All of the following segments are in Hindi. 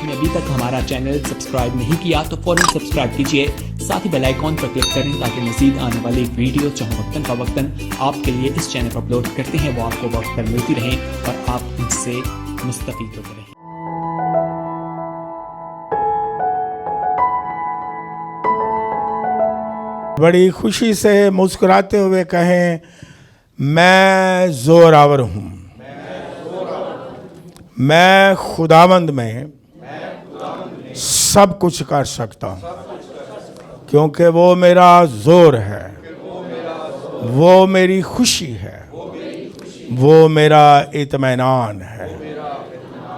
आपने अभी तक हमारा चैनल सब्सक्राइब नहीं किया तो फौरन सब्सक्राइब कीजिए, साथ ही बेल आइकॉन पर क्लिक करें ताकि मजीद आने वाली वीडियो चाहे वक्तन फवक्तन आपके लिए इस चैनल पर अपलोड करते हैं वो आपको वक्त पर मिलती रहें और आप उनसे मुस्तफीद होते रहें। बड़ी खुशी से मुस्कुराते हुए कहें, मैं जोरावर हूँ, मैं खुदावंद में सब कुछ कर सकता हूँ, क्योंकि वो मेरा जोर है, वो मेरी खुशी है, वो मेरा इत्मीनान है,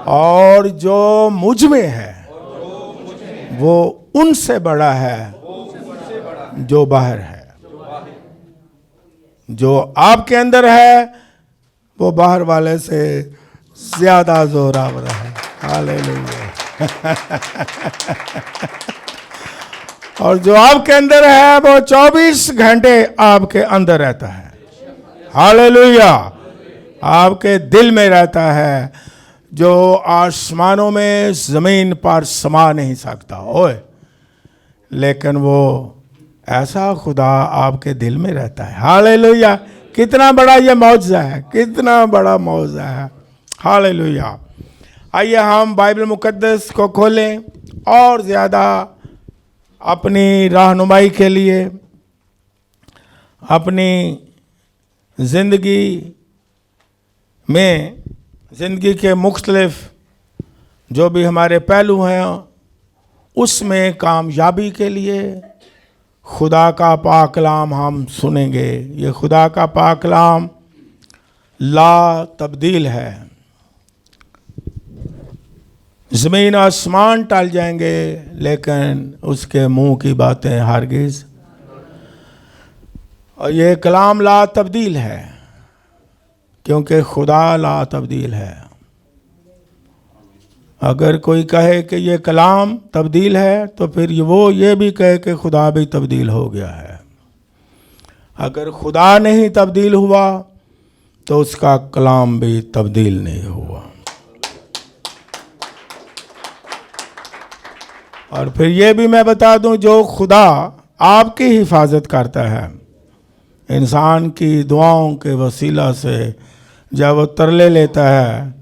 और जो मुझ में है वो उनसे बड़ा है जो बाहर है। जो आपके अंदर है वो बाहर वाले से ज्यादा जोरावर है। हालेलुया। और जो आपके अंदर है वो 24 घंटे आपके अंदर रहता है। हालेलुया। आपके दिल में रहता है, जो आसमानों में जमीन पर समा नहीं सकता ओए, लेकिन वो ऐसा खुदा आपके दिल में रहता है। हालेलुया। कितना बड़ा ये मौजज़ा है, कितना बड़ा मौजज़ा है। हालेलुया। आइए हम बाइबल मुकद्दस को खोलें और ज़्यादा अपनी रहनुमाई के लिए, अपनी ज़िंदगी में, ज़िंदगी के मुख्तलिफ जो भी हमारे पहलू हैं उसमें कामयाबी के लिए खुदा का पाक कलाम हम सुनेंगे। ये खुदा का पाक कलाम ला तब्दील है। ज़मीन आसमान टल जाएंगे लेकिन उसके मुंह की बातें हरगिज़। और ये कलाम ला तब्दील है क्योंकि खुदा ला तब्दील है। अगर कोई कहे कि ये कलाम तब्दील है तो फिर वो ये भी कहे कि खुदा भी तब्दील हो गया है। अगर खुदा नहीं तब्दील हुआ तो उसका कलाम भी तब्दील नहीं हुआ। और फिर ये भी मैं बता दूं, जो खुदा आपकी हिफाजत करता है इंसान की दुआओं के वसीला से, जब वो तरले लेता है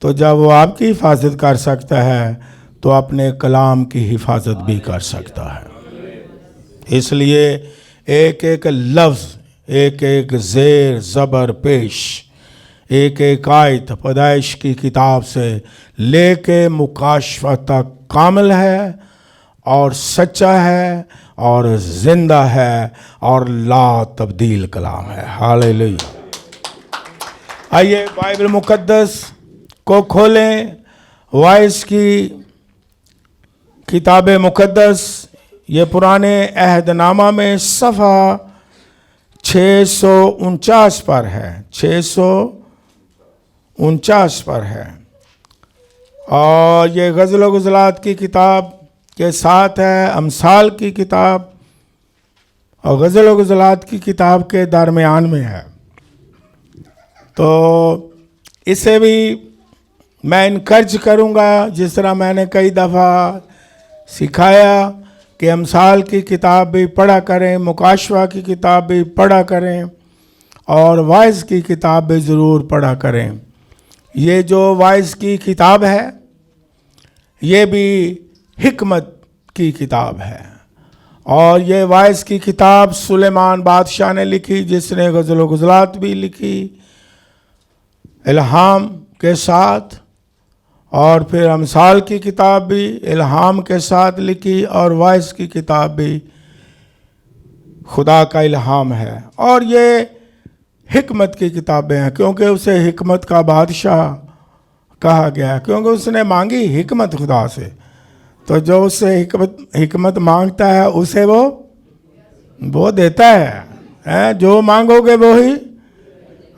तो जब वो आपकी हिफाजत कर सकता है तो अपने कलाम की हिफाजत भी कर सकता है। इसलिए एक एक लफ्ज़, एक एक ज़ेर ज़बर पेश, एक एक आयत पैदाइश की किताब से लेके मुकाशफा तक कामिल है और सच्चा है और ज़िंदा है और ला तब्दील कलाम है। हालेलुया। आइए बाइबल मुकद्दस को खोलें। वाइस की किताब मुकद्दस, ये पुराने अहदनामा में सफ़ा 649 पर है, 649 पर है। और ये ग़ज़ल व ग़ज़लात की किताब के साथ है अमसाल की किताब, और ग़ज़ल व ग़ज़लात की किताब के दरमियान में है। तो इसे भी मैं इनकर्ज करूँगा, जिस तरह मैंने कई दफ़ा सिखाया कि अमसाल की किताब भी पढ़ा करें, मुकाशवा की किताब भी पढ़ा करें और वाइस की किताब भी ज़रूर पढ़ा करें। ये जो वाइस की किताब है ये भी हिकमत की किताब है, और ये वाइस की किताब सुलेमान बादशाह ने लिखी, जिसने ग़ज़ल व ग़ज़लात भी लिखी इल्हाम के साथ, और फिर अमसाल की किताब भी इल्हाम के साथ लिखी, और वाइस की किताब भी खुदा का इल्हाम है। और ये हिकमत की किताबें हैं क्योंकि उसे हिकमत का बादशाह कहा गया, क्योंकि उसने मांगी हिकमत खुदा से। तो जो उससे हिकमत मांगता है उसे वो देता है, जो मांगोगे वो ही।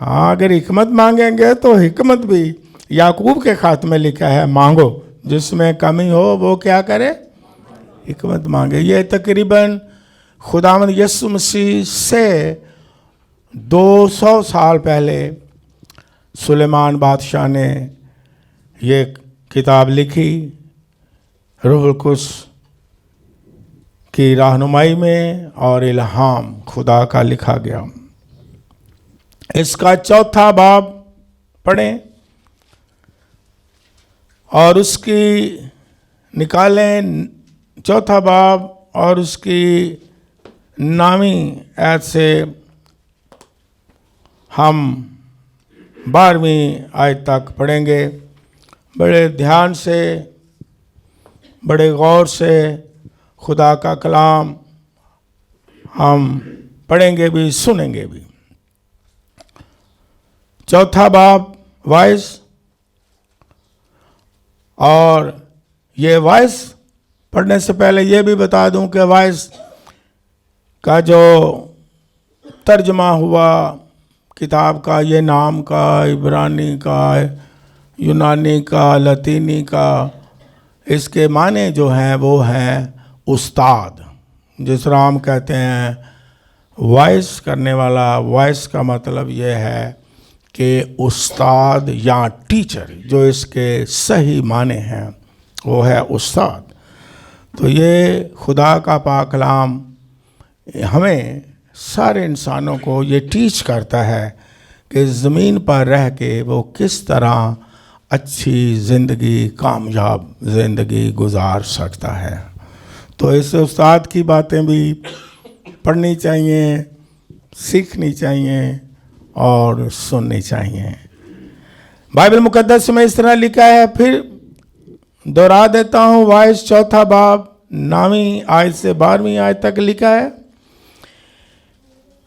हाँ, अगर हिकमत मांगेंगे तो हिकमत भी, याकूब के खात में लिखा है, मांगो, जिसमें कमी हो वो क्या करे, हिकमत मांगे। ये तकरीबन खुदावंद यीशु मसीह से 200 साल पहले सुलेमान बादशाह ने ये किताब लिखी, रूहुल कुद्स की रहनुमाई में और इल्हाम खुदा का लिखा गया। इसका चौथा बाब पढ़ें और उसकी निकालें, चौथा बाब और उसकी 9वीं आयत से हम 12वीं आयत तक पढ़ेंगे। बड़े ध्यान से, बड़े गौर से खुदा का कलाम हम पढ़ेंगे भी, सुनेंगे भी। चौथा बाब वॉइस, और ये वॉइस पढ़ने से पहले ये भी बता दूं कि वॉइस का जो तर्जमा हुआ किताब का, ये नाम का, इब्रानी का, यूनानी का, लतीनी का, इसके माने जो हैं वो हैं उस्ताद। जिस तरह हम कहते हैं वॉइस करने वाला, वॉइस का मतलब ये है कि उस्ताद या टीचर, जो इसके सही माने हैं वो है उस्ताद। तो ये खुदा का पाक कलाम हमें सारे इंसानों को ये टीच करता है कि ज़मीन पर रह के वो किस तरह अच्छी ज़िंदगी, कामयाब ज़िंदगी गुजार सकता है। तो इस उस्ताद की बातें भी पढ़नी चाहिए, सीखनी चाहिए और सुननी चाहिए। बाइबल मुकद्दस में इस तरह लिखा है, फिर दोहरा देता हूँ, वाइस चौथा बाब 9वीं आयत से 12वीं आयत तक लिखा है,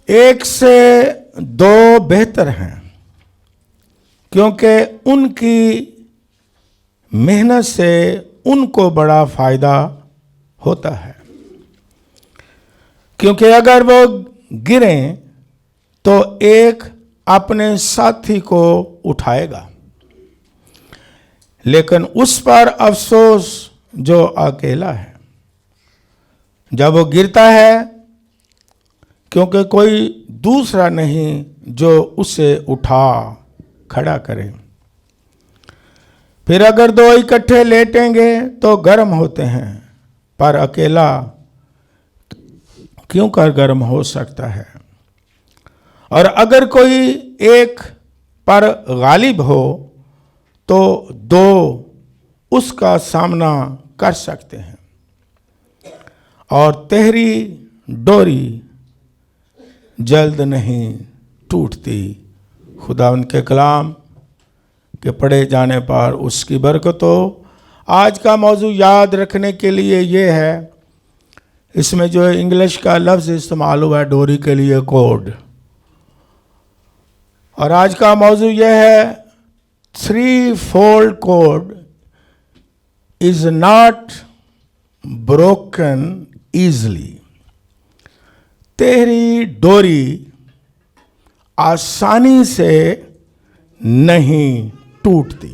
1 से 2 बेहतर हैं क्योंकि उनकी मेहनत से उनको बड़ा फायदा होता है। क्योंकि अगर वो गिरें तो एक अपने साथी को उठाएगा, लेकिन उस पर अफसोस जो अकेला है जब वो गिरता है, क्योंकि कोई दूसरा नहीं जो उसे उठा खड़ा करे। फिर अगर 2 इकट्ठे लेटेंगे तो गर्म होते हैं, पर अकेला क्यों कर गर्म हो सकता है। और अगर कोई एक पर गालिब हो तो 2 उसका सामना कर सकते हैं। और तेरी डोरी जल्द नहीं टूटती। खुदा उनके कलाम के पढ़े जाने पर उसकी बरकत हो। आज का मौजू याद रखने के लिए ये है, इसमें जो इंग्लिश का लफ्ज़ इस्तेमाल हुआ है डोरी के लिए, कोड। और आज का मौजू यह है, 3-fold cord is not broken easily। तेरी डोरी आसानी से नहीं टूटती।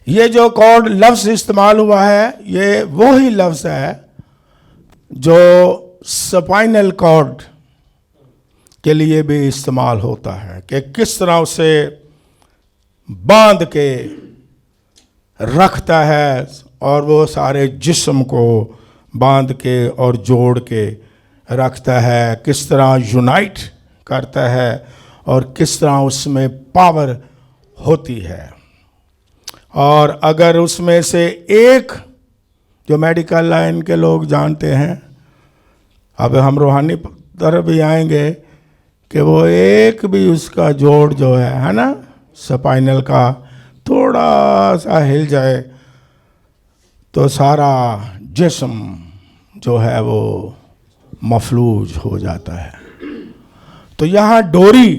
ये जो कॉर्ड लफ्ज़ इस्तेमाल हुआ है, ये वो ही लफ्ज़ है जो स्पाइनल कॉर्ड के लिए भी इस्तेमाल होता है कि किस तरह उसे बांध के रखता है और वो सारे जिस्म को बांध के और जोड़ के रखता है, किस तरह यूनाइट करता है और किस तरह उसमें पावर होती है। और अगर उसमें से एक, जो मेडिकल लाइन के लोग जानते हैं, अब हम रूहानी तरफ भी आएंगे, कि वो एक भी उसका जोड़ जो है ना, स्पाइनल का, थोड़ा सा हिल जाए तो सारा जिस्म जो है वो मफलूज हो जाता है। तो यहाँ डोरी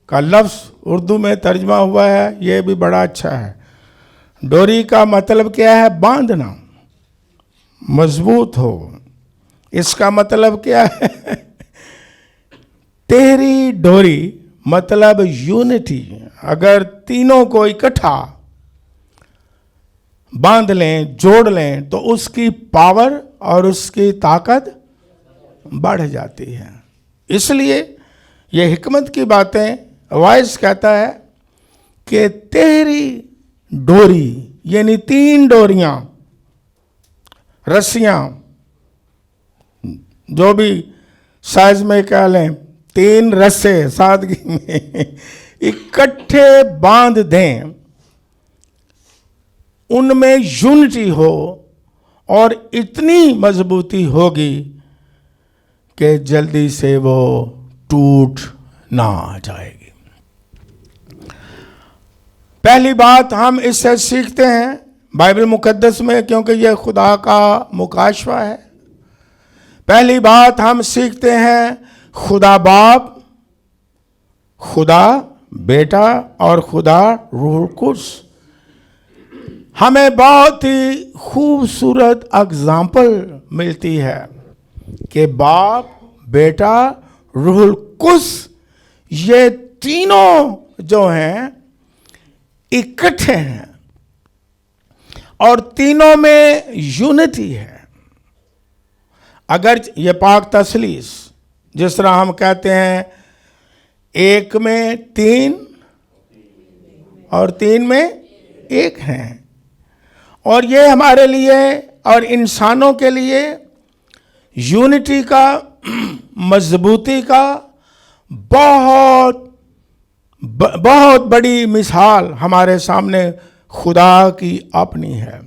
का लफ्ज़ उर्दू में तर्जमा हुआ है, ये भी बड़ा अच्छा है। डोरी का मतलब क्या है? बांधना, मजबूत हो। इसका मतलब क्या है? तेरी डोरी मतलब यूनिटी। अगर तीनों को इकट्ठा बांध लें, जोड़ लें, तो उसकी पावर और उसकी ताकत बढ़ जाती है। इसलिए ये हिकमत की बातें वाइस कहता है कि तेरी डोरी यानी 3 डोरियां, रस्सियां, जो भी साइज में कह लें, 3 रस्से सादगी में इकट्ठे बांध दें, उनमें यूनिटी हो और इतनी मजबूती होगी कि जल्दी से वो टूट ना जाएगी। पहली बात हम इससे सीखते हैं बाइबल मुकद्दस में, क्योंकि यह खुदा का मुकाशवा है। पहली बात हम सीखते हैं खुदा बाप, खुदा बेटा और खुदा रूह कुद्स। हमें बहुत ही खूबसूरत एग्जाम्पल मिलती है कि बाप, बेटा, रूह कुद्स, ये तीनों जो हैं इकट्ठे हैं और तीनों में यूनिटी है। अगर ये पाक तसलीस, जिस तरह हम कहते हैं, एक में 3 और 3 में 1 हैं, और ये हमारे लिए और इंसानों के लिए यूनिटी का, मजबूती का बहुत बड़ी मिसाल हमारे सामने खुदा की अपनी है।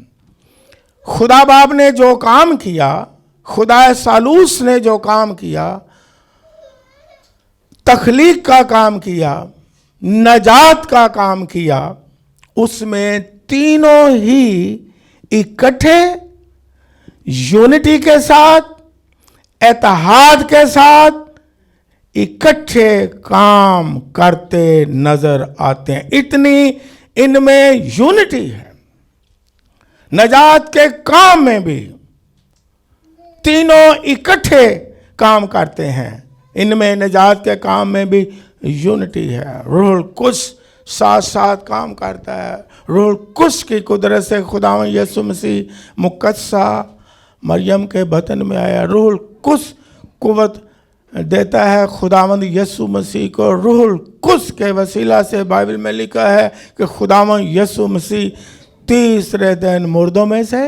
खुदा बाप ने जो काम किया, खुदा सालूस ने जो काम किया, तख्लीक का काम किया, नजात का काम किया, उसमें तीनों ही इकट्ठे यूनिटी के साथ, इत्तेहाद के साथ इकट्ठे काम करते नजर आते हैं। इतनी इनमें यूनिटी है। नजात के काम में भी तीनों इकट्ठे काम करते हैं। इनमें नजात के काम में भी यूनिटी है। रूह कुद्स साथ साथ काम करता है। रूह कुद्स की कुदरत से खुदावंद यीशु मसीह मुकद्दसा मरियम के बतन में आया। रूह कुद्स कुव्वत देता है खुदावंद यीशु मसीह को। रूह कुद्स के वसीला से बाइबल में लिखा है कि खुदावंद यीशु मसीह तीसरे दिन मुर्दों में से,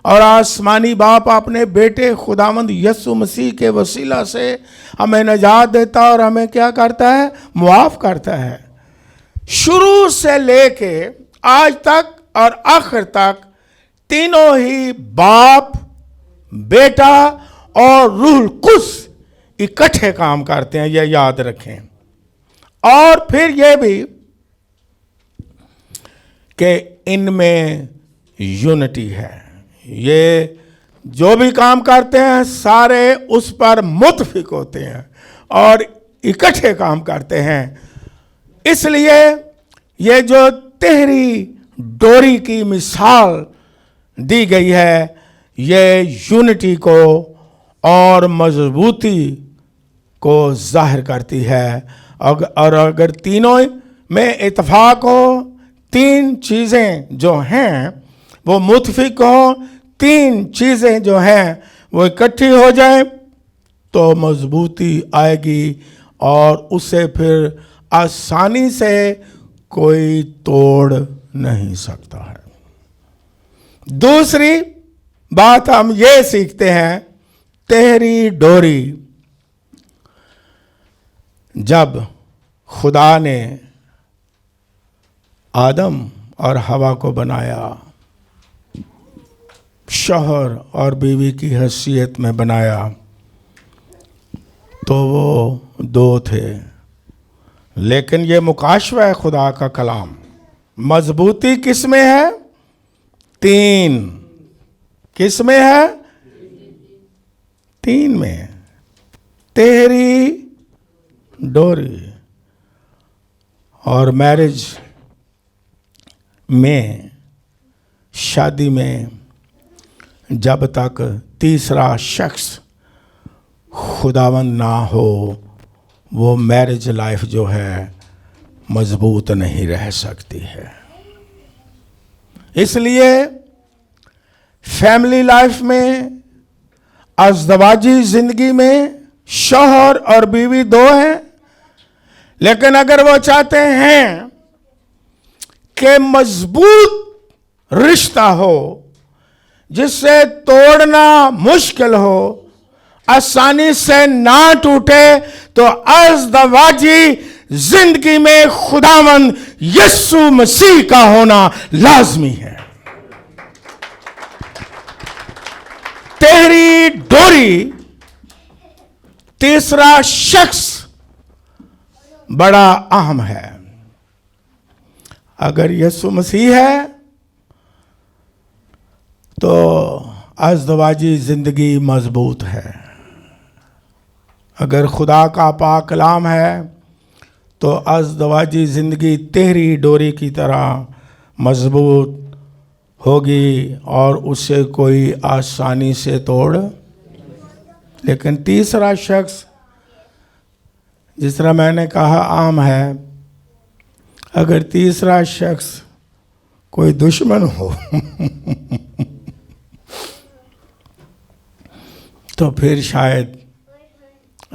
और आसमानी बाप अपने बेटे खुदावंद यीशु मसीह के वसीला से हमें नजात देता और हमें क्या करता है? मुआफ करता है। शुरू से लेके आज तक और आखिर तक तीनों ही बाप, बेटा और रूह कुद्स इकट्ठे काम करते हैं, यह याद रखें। और फिर यह भी कि इनमें यूनिटी है। ये जो भी काम करते हैं सारे उस पर मुत्फिक होते हैं और इकट्ठे काम करते हैं। इसलिए ये जो तेहरी डोरी की मिसाल दी गई है, ये यूनिटी को और मजबूती को जाहिर करती है। और अगर तीनों में इत्तेफाक हो, 3 चीज़ें जो हैं वो मुत्फिक हो, 3 चीज़ें जो हैं वो इकट्ठी हो जाए, तो मजबूती आएगी और उसे फिर आसानी से कोई तोड़ नहीं सकता है। दूसरी बात हम ये सीखते हैं, तेहरी डोरी। जब खुदा ने आदम और हवा को बनाया, शौहर और बीवी की हैसियत में बनाया, तो वो 2 थे। लेकिन ये मुकाशवा है खुदा का कलाम। मजबूती किस में है? 3। किस में है? 3 में। तेहरी डोरी। और मैरिज में, शादी में, जब तक तीसरा शख्स खुदावंद ना हो, वो मैरिज लाइफ जो है मजबूत नहीं रह सकती है। इसलिए फैमिली लाइफ में, अज़दवाजी जिंदगी में शौहर और बीवी 2 हैं, लेकिन अगर वो चाहते हैं कि मजबूत रिश्ता हो जिससे तोड़ना मुश्किल हो, आसानी से ना टूटे, तो अज़दवाजी जिंदगी में खुदावंद यीशु मसीह का होना लाजमी है। तेरी डोरी, तीसरा शख्स बड़ा अहम है। अगर यीशु मसीह है तो अज़दवाजी जिंदगी मजबूत है। अगर खुदा का पाक कलाम है तो अज़दवाजी जिंदगी तेरी डोरी की तरह मजबूत होगी और उससे कोई आसानी से तोड़। लेकिन तीसरा शख्स, जिस तरह मैंने कहा, आम है। अगर तीसरा शख्स कोई दुश्मन हो तो फिर शायद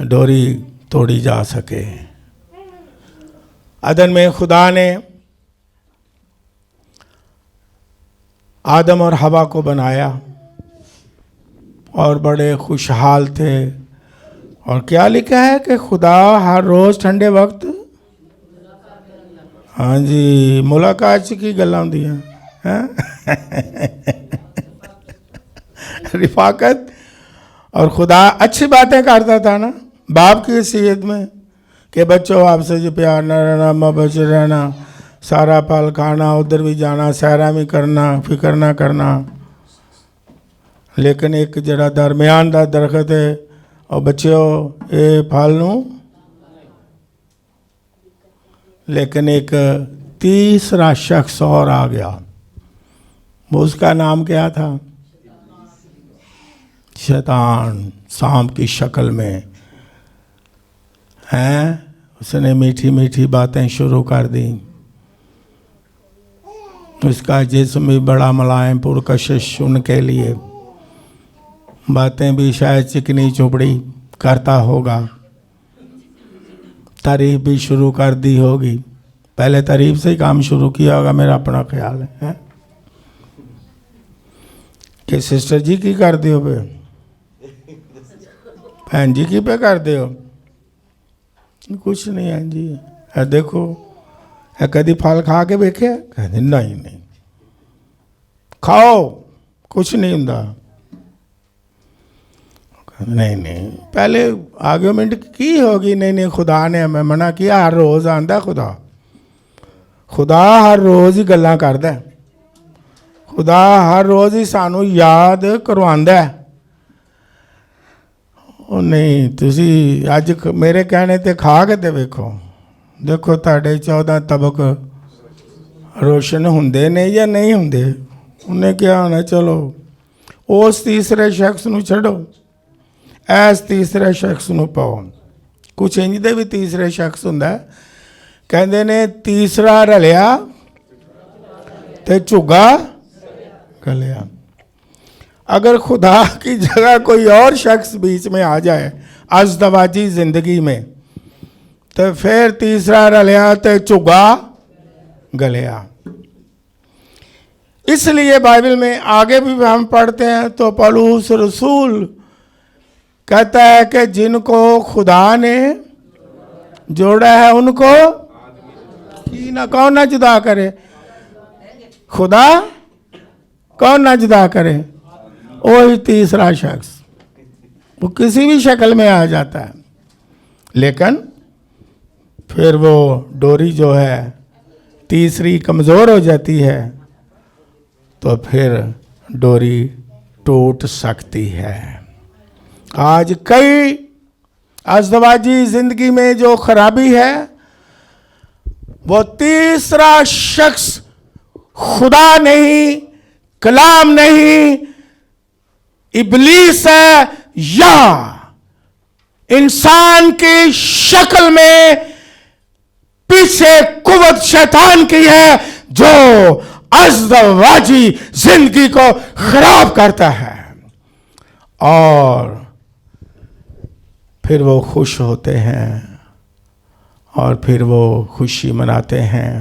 डोरी तोड़ी जा सके। अदन में खुदा ने आदम और हवा को बनाया और बड़े खुशहाल थे। और क्या लिखा है कि खुदा हर रोज़ ठंडे वक्त, हाँ जी, मुलाकात की गल्लां होंदियां हैं रिफाकत। और खुदा अच्छी बातें करता था ना बाप की हैसियत में कि बच्चों आपसे जो प्यार न रहना, मोहब्बत से रहना, सारा फल खाना, उधर भी जाना, सैरा भी करना, फिक्र ना करना। लेकिन एक जरा दरमियान दा दरख्त है और बच्चों ये फल नूं। लेकिन एक तीसरा शख्स और आ गया। वो उसका नाम क्या था? शैतान, सांप की शक्ल में हैं। उसने मीठी मीठी बातें शुरू कर दी। उसका जिस्म भी बड़ा मुलायम, पुरकशिश, उनके लिए बातें भी शायद चिकनी चुपड़ी करता होगा। तारीफ भी शुरू कर दी होगी। पहले तारीफ से ही काम शुरू किया होगा, मेरा अपना ख्याल है कि सिस्टर जी की कर दियो पे, भैन जी की पे कर दियो। कुछ नहीं है जी, है देखो, है कभी फल खा के देखे? कहते नहीं नहीं, खाओ कुछ नहीं हुंदा। नहीं नहीं, पहले आर्ग्यूमेंट की होगी। नहीं नहीं, खुदा ने हमें मना किया। हर रोज़ आंदा खुदा, खुदा हर रोज़ ही गल्लां करदा, खुदा हर रोज़ ही सानू याद करवांदा है। ਉਹ ਨਹੀਂ, ਤੁਸੀਂ ਅੱਜ ਮੇਰੇ कहने ਤੇ ਖਾ ਕੇ ਤੇ ਵੇਖੋ, ਦੇਖੋ ਤੁਹਾਡੇ 14 ਤਬਕ रोशन ਹੁੰਦੇ ਨੇ ਜਾਂ ਨਹੀਂ ਹੁੰਦੇ। ਉਹਨੇ ਕਿਹਾ ਹੋਣਾ ਚਲੋ ਉਸ ਤੀਸਰੇ ਸ਼ਖਸ ਨੂੰ ਛੱਡੋ, ਇਸ ਤੀਸਰੇ ਸ਼ਖਸ ਨੂੰ ਪਾਓ। ਕੁਛ ਇੰਜ ਦੇ ਵੀ ਤੀਸਰੇ ਸ਼ਖਸ ਹੁੰਦਾ, ਕਹਿੰਦੇ ਨੇ ਤੀਸਰਾ ਰਲਿਆ ਤੇ ਝੁੱਗਾ ਗਲਿਆ। अगर खुदा की जगह कोई और शख्स बीच में आ जाए अज़दवाजी जिंदगी में, तो फिर तीसरा रलिया तो झुग्गा गलिया। इसलिए बाइबल में आगे भी हम पढ़ते हैं तो पौलुस रसूल कहता है कि जिनको खुदा ने जोड़ा है उनको कौन ना जुदा करे। खुदा कौन ना जुदा करे। वही तीसरा शख्स, वो किसी भी शक्ल में आ जाता है, लेकिन फिर वो डोरी जो है तीसरी कमज़ोर हो जाती है, तो फिर डोरी टूट सकती है। आज कई अज़दवाजी ज़िंदगी में जो खराबी है वो तीसरा शख्स खुदा नहीं, कलाम नहीं, इब्लीस है या इंसान की शक्ल में पीछे कुव्वत शैतान की है जो अज़दवाजी जिंदगी को खराब करता है। और फिर वो खुश होते हैं और फिर वो खुशी मनाते हैं।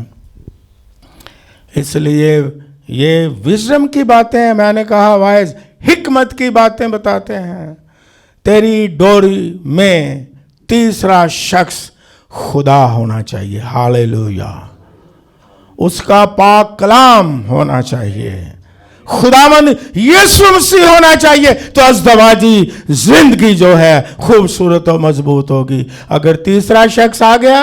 इसलिए ये विजडम की बातें हैं। मैंने कहा वाइज हिकमत की बातें बताते हैं। तेरी डोरी में तीसरा शख्स खुदा होना चाहिए। हालेलुया। उसका पाक कलाम होना चाहिए। खुदावंद यीशु मसीह होना चाहिए। तो अज़दवाजी जिंदगी जो है खूबसूरत और मजबूत होगी। अगर तीसरा शख्स आ गया,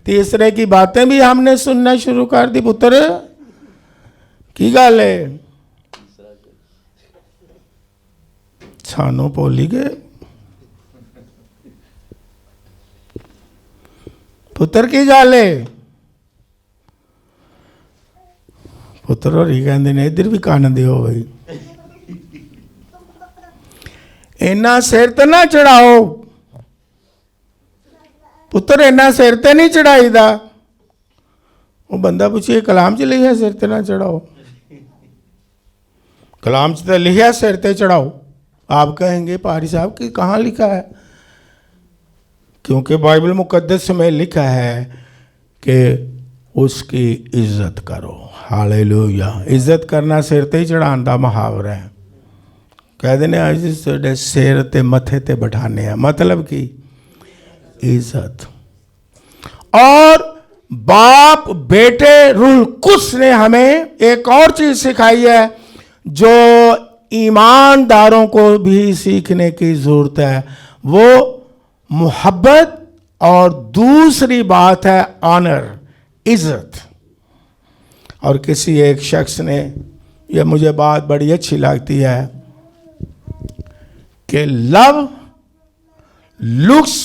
तीसरे की बातें भी हमने सुनना शुरू कर दी। पुत्र की गल है, सानू भूल गए। पुत्र की गल है। पुत्र होरी कहते ने इधर भी कान दियो भाई, इन्ना सिर ते ना चढ़ाओ। पुत्र इन्ना सिर ते नहीं चढ़ाईदा। वो बंदा पूछे कलाम च लिखा सिर ते ना चढ़ाओ। कलाम च तो लिखा सिर ते चढ़ाओ। आप कहेंगे पारी साहब कि कहाँ लिखा है? क्योंकि बाइबल मुकद्दस में लिखा है कि उसकी इज्जत करो। हालेलुया। इज्जत करना सिर ते ही चढ़ाने का मुहावरा है। कह देने आज सिर ते मथे ते बैठाने हैं, मतलब की इज्जत। और बाप बेटे रूह कुछ ने हमें एक और चीज सिखाई है जो ईमानदारों को भी सीखने की जरूरत है। वो मोहब्बत और दूसरी बात है ऑनर, इज्जत। और किसी एक शख्स ने, यह मुझे बात बड़ी अच्छी लगती है कि लव लुक्स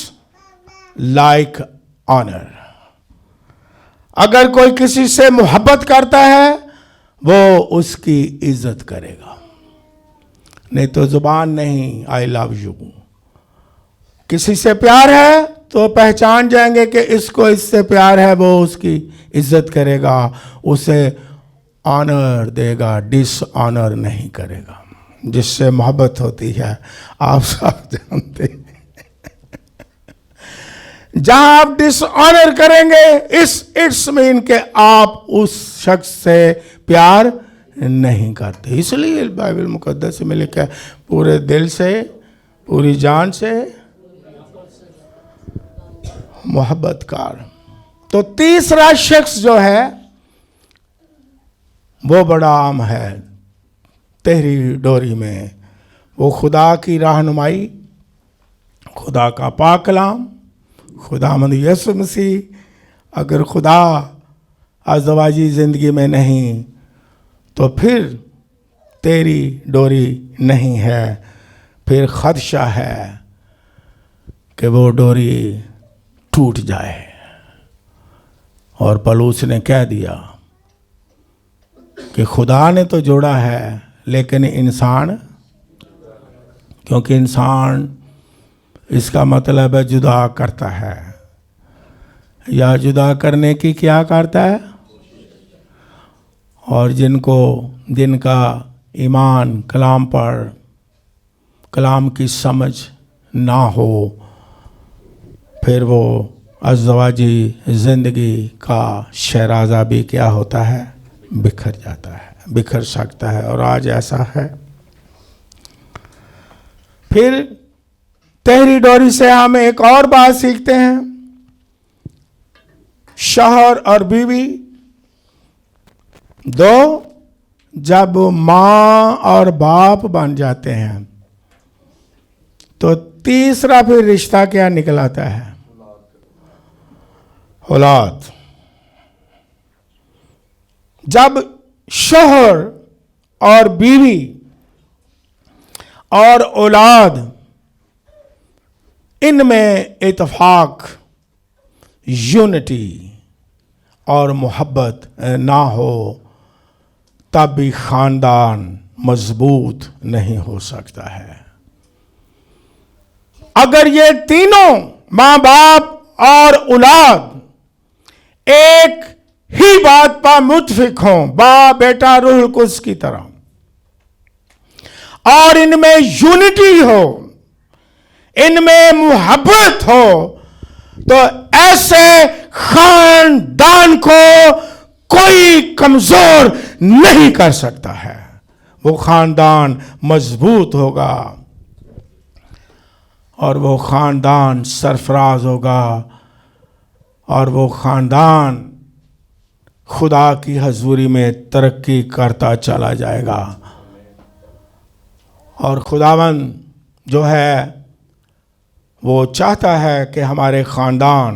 लाइक ऑनर। अगर कोई किसी से मोहब्बत करता है वो उसकी इज्जत करेगा, नहीं तो जुबान नहीं आई लव यू। किसी से प्यार है तो पहचान जाएंगे कि इसको इससे प्यार है, वो उसकी इज्जत करेगा, उसे ऑनर देगा, डिसऑनर नहीं करेगा। जिससे मोहब्बत होती है आप सब जानते हैं। जहां आप डिसऑनर करेंगे इट्स मीन के आप उस शख्स से प्यार नहीं करते। इसलिए बाइबल मुकद्दस में लिखा है पूरे दिल से, पूरी जान से मोहब्बत कर। तो तीसरा शख्स जो है वो बड़ा आम है तेरी डोरी में। वो खुदा की रहनुमाई, खुदा का पाक कलाम, खुदावंद यीशु मसीह। अगर खुदा अज़दवाजी ज़िंदगी में नहीं तो फिर तेरी डोरी नहीं है। फिर खदशा है कि वो डोरी टूट जाए। और पौलुस ने कह दिया कि खुदा ने तो जोड़ा है लेकिन इंसान, क्योंकि इंसान इसका मतलब है जुदा करता है, या जुदा करने की क्या करता है। और जिनका ईमान कलाम पर, कलाम की समझ ना हो, फिर वो अज़दवाजी ज़िंदगी का शहराज़ा भी क्या होता है, बिखर जाता है, बिखर सकता है। और आज ऐसा है। फिर तेरी डोरी से हम एक और बात सीखते हैं। शौहर और बीवी दो जब मां और बाप बन जाते हैं तो तीसरा फिर रिश्ता क्या निकल आता है, औलाद। जब शौहर और बीवी और औलाद इनमें इत्तेफाक, यूनिटी और मोहब्बत ना हो तब भी खानदान मजबूत नहीं हो सकता है। अगर ये तीनों मां बाप और औलाद एक ही बात पर मुत्फिक हों, बाप बेटा रूह कुद्स की तरह, और इनमें यूनिटी हो, इनमें मोहब्बत हो, तो ऐसे खानदान को कोई कमजोर नहीं कर सकता है। वो खानदान मजबूत होगा और वो खानदान सरफराज होगा और वो खानदान खुदा की हजूरी में तरक्की करता चला जाएगा। और खुदावंद जो है वो चाहता है कि हमारे ख़ानदान,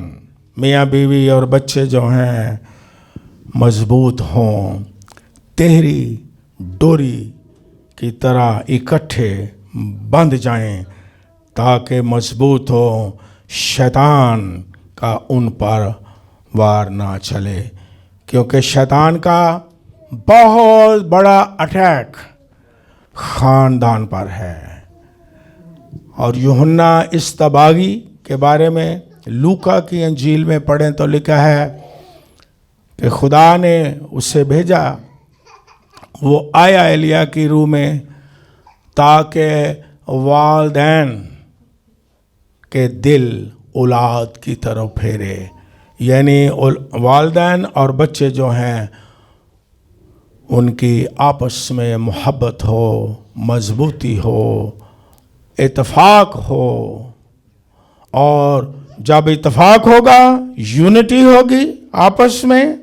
मियाँ बीवी और बच्चे जो हैं मजबूत हों, तेरी डोरी की तरह इकट्ठे बंध जाएं ताकि मजबूत हो, शैतान का उन पर वार ना चले। क्योंकि शैतान का बहुत बड़ा अटैक ख़ानदान पर है। और यूहन्ना इस्तबागी के बारे में लूका की अंजील में पढ़ें तो लिखा है कि खुदा ने उसे भेजा, वो आया एलिया की रूह में ताकि वालदैन के दिल औलाद की तरफ फेरे, यानी वालदैन और बच्चे जो हैं उनकी आपस में मोहब्बत हो, मजबूती हो, इत्तेफाक हो। और जब इत्तेफाक होगा, यूनिटी होगी, आपस में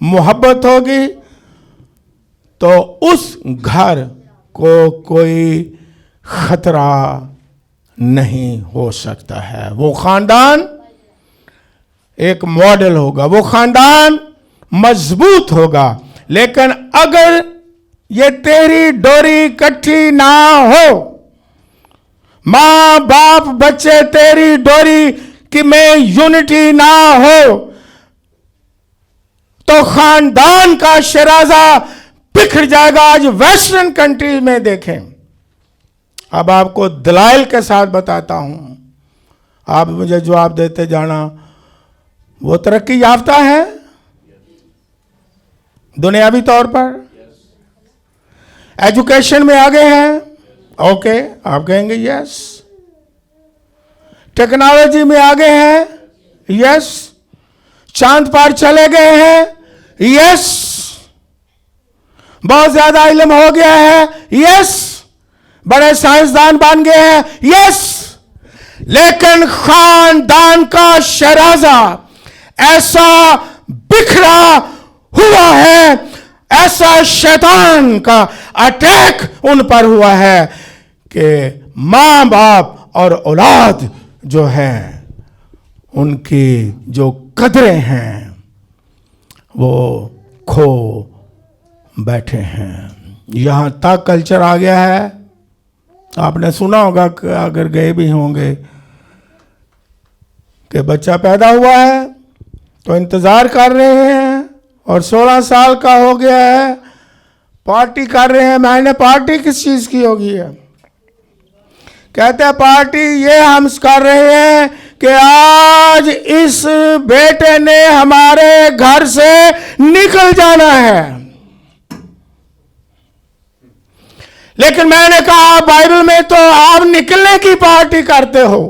मोहब्बत होगी, तो उस घर को कोई खतरा नहीं हो सकता है। वो खानदान एक मॉडल होगा, वो खानदान मजबूत होगा। लेकिन अगर ये तेरी डोरी इकट्ठी ना हो, माँ बाप बच्चे तेरी डोरी की में यूनिटी ना हो, तो खानदान का शराजा बिखर जाएगा। आज वेस्टर्न कंट्रीज में देखें, अब आपको दलाइल के साथ बताता हूं, आप मुझे जवाब देते जाना। वो तरक्की याफ्ता है दुनियावी तौर पर, एजुकेशन में आगे हैं, ओके, आप कहेंगे यस। टेक्नोलॉजी में आगे हैं, यस। चांद पार चले गए हैं, यस। बहुत ज्यादा इल्म हो गया है, यस। बड़े साइंसदान बन गए हैं, यस। लेकिन खानदान का शराजा ऐसा बिखरा हुआ है, ऐसा शैतान का अटैक उन पर हुआ है कि मां बाप और औलाद जो है उनकी जो कदरें हैं वो खो बैठे हैं। यहां तक कल्चर आ गया है, आपने सुना होगा कि अगर गए भी होंगे कि बच्चा पैदा हुआ है तो इंतजार कर रहे हैं और 16 साल का हो गया है, पार्टी कर रहे हैं। मैंने पार्टी किस चीज की होगी है? कहते हैं पार्टी ये हम कर रहे हैं कि आज इस बेटे ने हमारे घर से निकल जाना है। लेकिन मैंने कहा बाइबल में तो आप निकलने की पार्टी करते हो।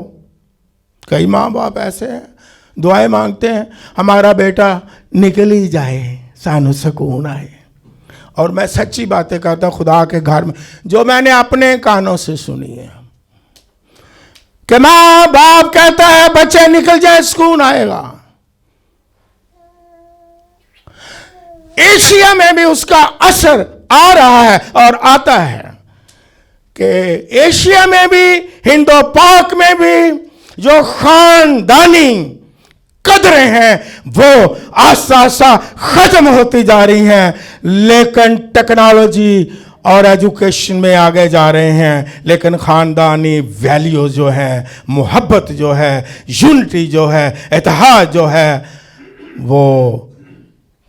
कई माँ बाप ऐसे हैं, दुआएं मांगते हैं हमारा बेटा निकल ही जाए, सानू सुकून आए। और मैं सच्ची बातें करता हूं, खुदा के घर में जो मैंने अपने कानों से सुनी है कि माँ बाप कहता है बच्चे निकल जाए, सुकून आएगा। एशिया में भी उसका असर आ रहा है और आता है कि एशिया में भी, हिंदो पाक में भी जो खानदानी कदरें हैं वो आस्ता आस्ता खत्म होती जा रही हैं। लेकिन टेक्नोलॉजी और एजुकेशन में आगे जा रहे हैं, लेकिन खानदानी वैल्यू जो है, मोहब्बत जो है, यूनिटी जो है, इत्तेहाद जो है, वो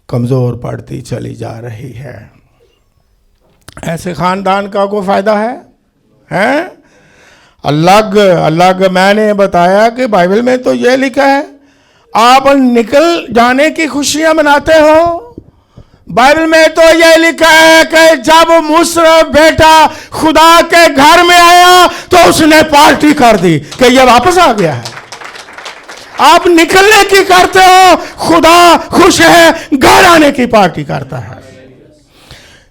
कमजोर पड़ती चली जा रही है। ऐसे खानदान का कोई फायदा है? अलग अलग मैंने बताया कि बाइबल में तो ये लिखा है आप निकल जाने की खुशियां मनाते हो। बाइबल में तो ये लिखा है कि जब मूसा बेटा खुदा के घर में आया तो उसने पार्टी कर दी कि ये वापस आ गया है। आप निकलने की करते हो, खुदा खुश है, घर आने की पार्टी करता है।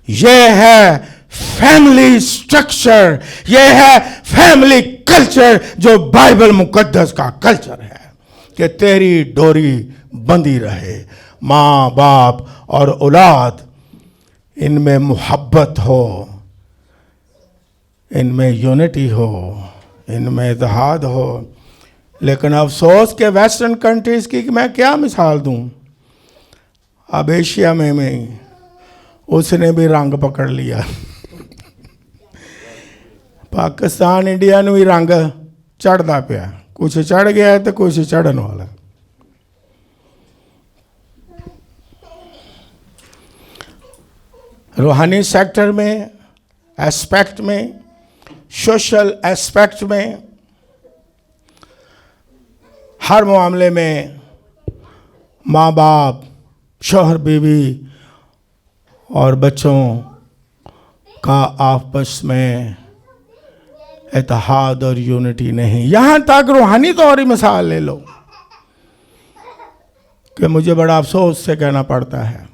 यह है फैमिली स्ट्रक्चर, यह है फैमिली कल्चर जो बाइबल मुकद्दस का कल्चर है कि तेरी डोरी बंधी रहे। माँ बाप और औलाद, इनमें मोहब्बत हो, इनमें यूनिटी हो, इनमें इत्तेहाद हो। लेकिन अफसोस के वेस्टर्न कंट्रीज की मैं क्या मिसाल दूं। अब एशिया में उसने भी रंग पकड़ लिया। पाकिस्तान इंडिया ने भी रंग चढ़ता पिया, कुछ चढ़ गया है तो कुछ चढ़न वाला। रूहानी सेक्टर में, एस्पेक्ट में, सोशल एस्पेक्ट में, हर मामले में माँ बाप, शौहर बीवी और बच्चों का आपस में इत्तेहाद और यूनिटी नहीं। यहां तक रूहानी तौर ही मिसाल ले लो कि मुझे बड़ा अफसोस से कहना पड़ता है,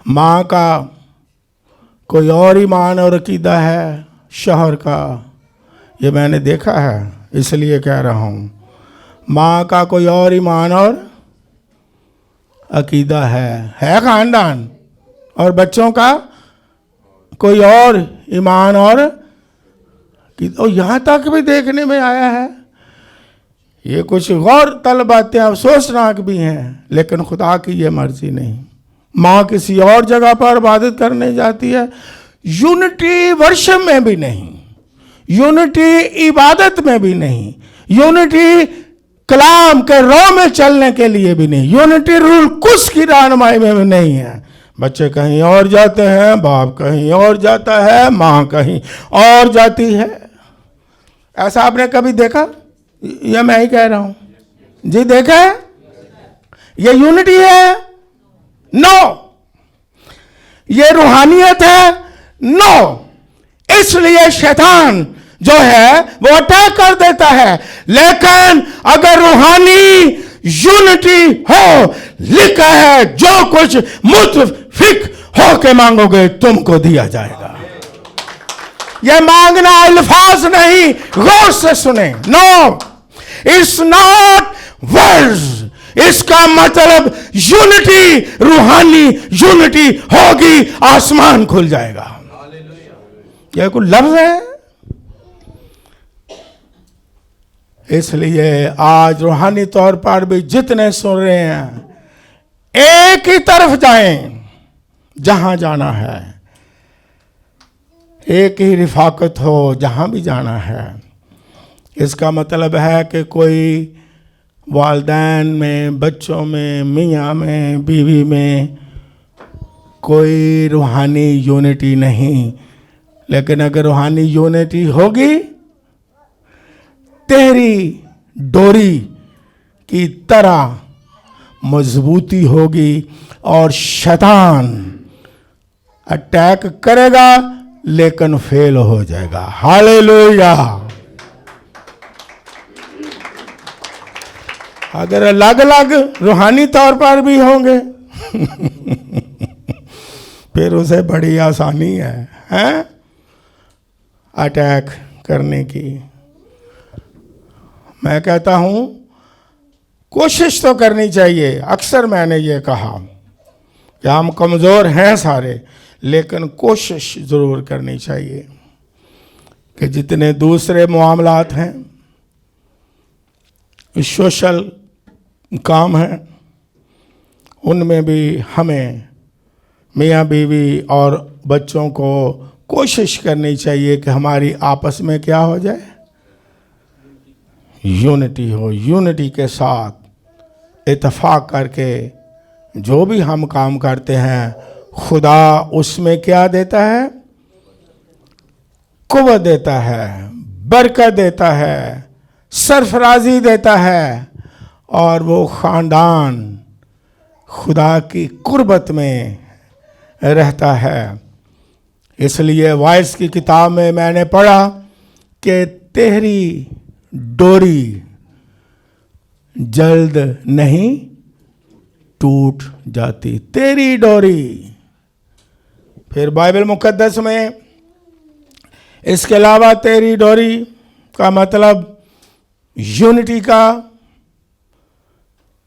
माँ का कोई और ईमान और अकीदा है, शौहर का, ये मैंने देखा है इसलिए कह रहा हूँ, माँ का कोई और ईमान और अकीदा है खानदान, और बच्चों का कोई और ईमान और यहाँ तक भी देखने में आया है। ये कुछ गौर तलब बातें अफसोसनाक भी हैं, लेकिन खुदा की ये मर्जी नहीं। माँ किसी और जगह पर इबादत करने जाती है, यूनिटी वर्शिप में भी नहीं, यूनिटी इबादत में भी नहीं, यूनिटी कलाम के रो में चलने के लिए भी नहीं, यूनिटी रूल कुछ की रहनुमाई में भी नहीं है। बच्चे कहीं और जाते हैं, बाप कहीं और जाता है, माँ कहीं और जाती है। ऐसा आपने कभी देखा? या मैं ही कह रहा हूं? जी देखा है? ये यूनिटी है? नो। ये रूहानियत है? नो। इसलिए शैतान जो है वो अटैक कर देता है। लेकिन अगर रूहानी यूनिटी हो, लिखा है जो कुछ मुतफिक होके मांगोगे तुमको दिया जाएगा। यह मांगना अल्फाज नहीं, गौर से सुने। No, it's not words. इसका मतलब यूनिटी, रूहानी यूनिटी होगी, आसमान खुल जाएगा। यह कोई लफ्ज है? इसलिए आज रूहानी तौर पर भी जितने सुन रहे हैं, एक ही तरफ जाएं जहां जाना है, एक ही रिफाकत हो जहां भी जाना है। इसका मतलब है कि कोई वालिदैन में, बच्चों में, मियाँ में, बीवी में कोई रूहानी यूनिटी नहीं। लेकिन अगर रूहानी यूनिटी होगी, तेरी डोरी की तरह मजबूती होगी और शैतान अटैक करेगा लेकिन फेल हो जाएगा। हालेलुया। अगर अलग अलग रूहानी तौर पर भी होंगे फिर उसे बड़ी आसानी है अटैक करने की। मैं कहता हूं कोशिश तो करनी चाहिए। अक्सर मैंने ये कहा कि हम कमज़ोर हैं सारे, लेकिन कोशिश ज़रूर करनी चाहिए कि जितने दूसरे मामलात हैं, सोशल काम हैं, उनमें भी हमें मियाँ बीवी और बच्चों को कोशिश करनी चाहिए कि हमारी आपस में क्या हो जाए, यूनिटी हो। यूनिटी के साथ इत्तेफाक करके जो भी हम काम करते हैं, खुदा उसमें क्या देता है? कुव्वत देता है, बरकत देता है, सरफराजी देता है, और वो ख़ानदान खुदा की कुर्बत में रहता है। इसलिए वाइस की किताब में मैंने पढ़ा कि तेरी डोरी जल्द नहीं टूट जाती तेरी डोरी। फिर बाइबल मुकद्दस में इसके अलावा तेरी डोरी का मतलब यूनिटी का,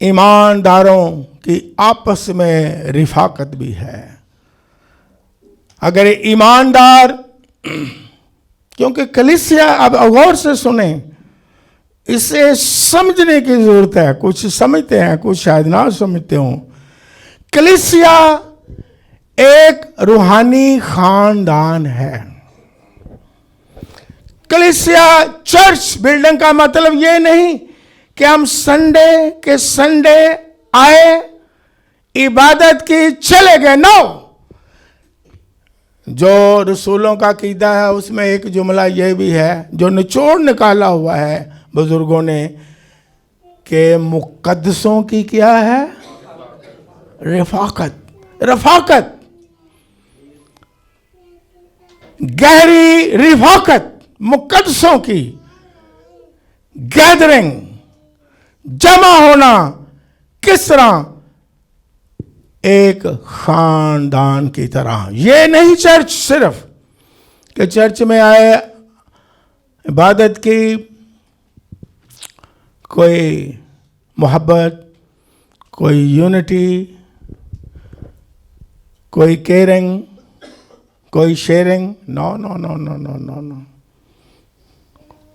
ईमानदारों की आपस में रिफाकत भी है। अगर ईमानदार, क्योंकि कलीसिया, अब गौर से सुने, इसे समझने की जरूरत है। कुछ समझते हैं, कुछ शायद ना समझते हो। कलीसिया एक रूहानी खानदान है। कलीसिया चर्च बिल्डिंग का मतलब ये नहीं कि हम संडे के संडे आए, इबादत की, चले गए। नो, जो रसूलों का कीदा है उसमें एक जुमला यह भी है जो निचोड़ निकाला हुआ है बुजुर्गों ने, कि मुकद्दसों की क्या है? रफाकत। रफाकत, गहरी रिफाकत, मुकद्दसों की गैदरिंग, जमा होना। किस तरह? एक खानदान की तरह। ये नहीं चर्च सिर्फ कि चर्च में आए, इबादत की, कोई मोहब्बत, कोई यूनिटी, कोई केयरिंग, कोई sharing, no no no no no no no,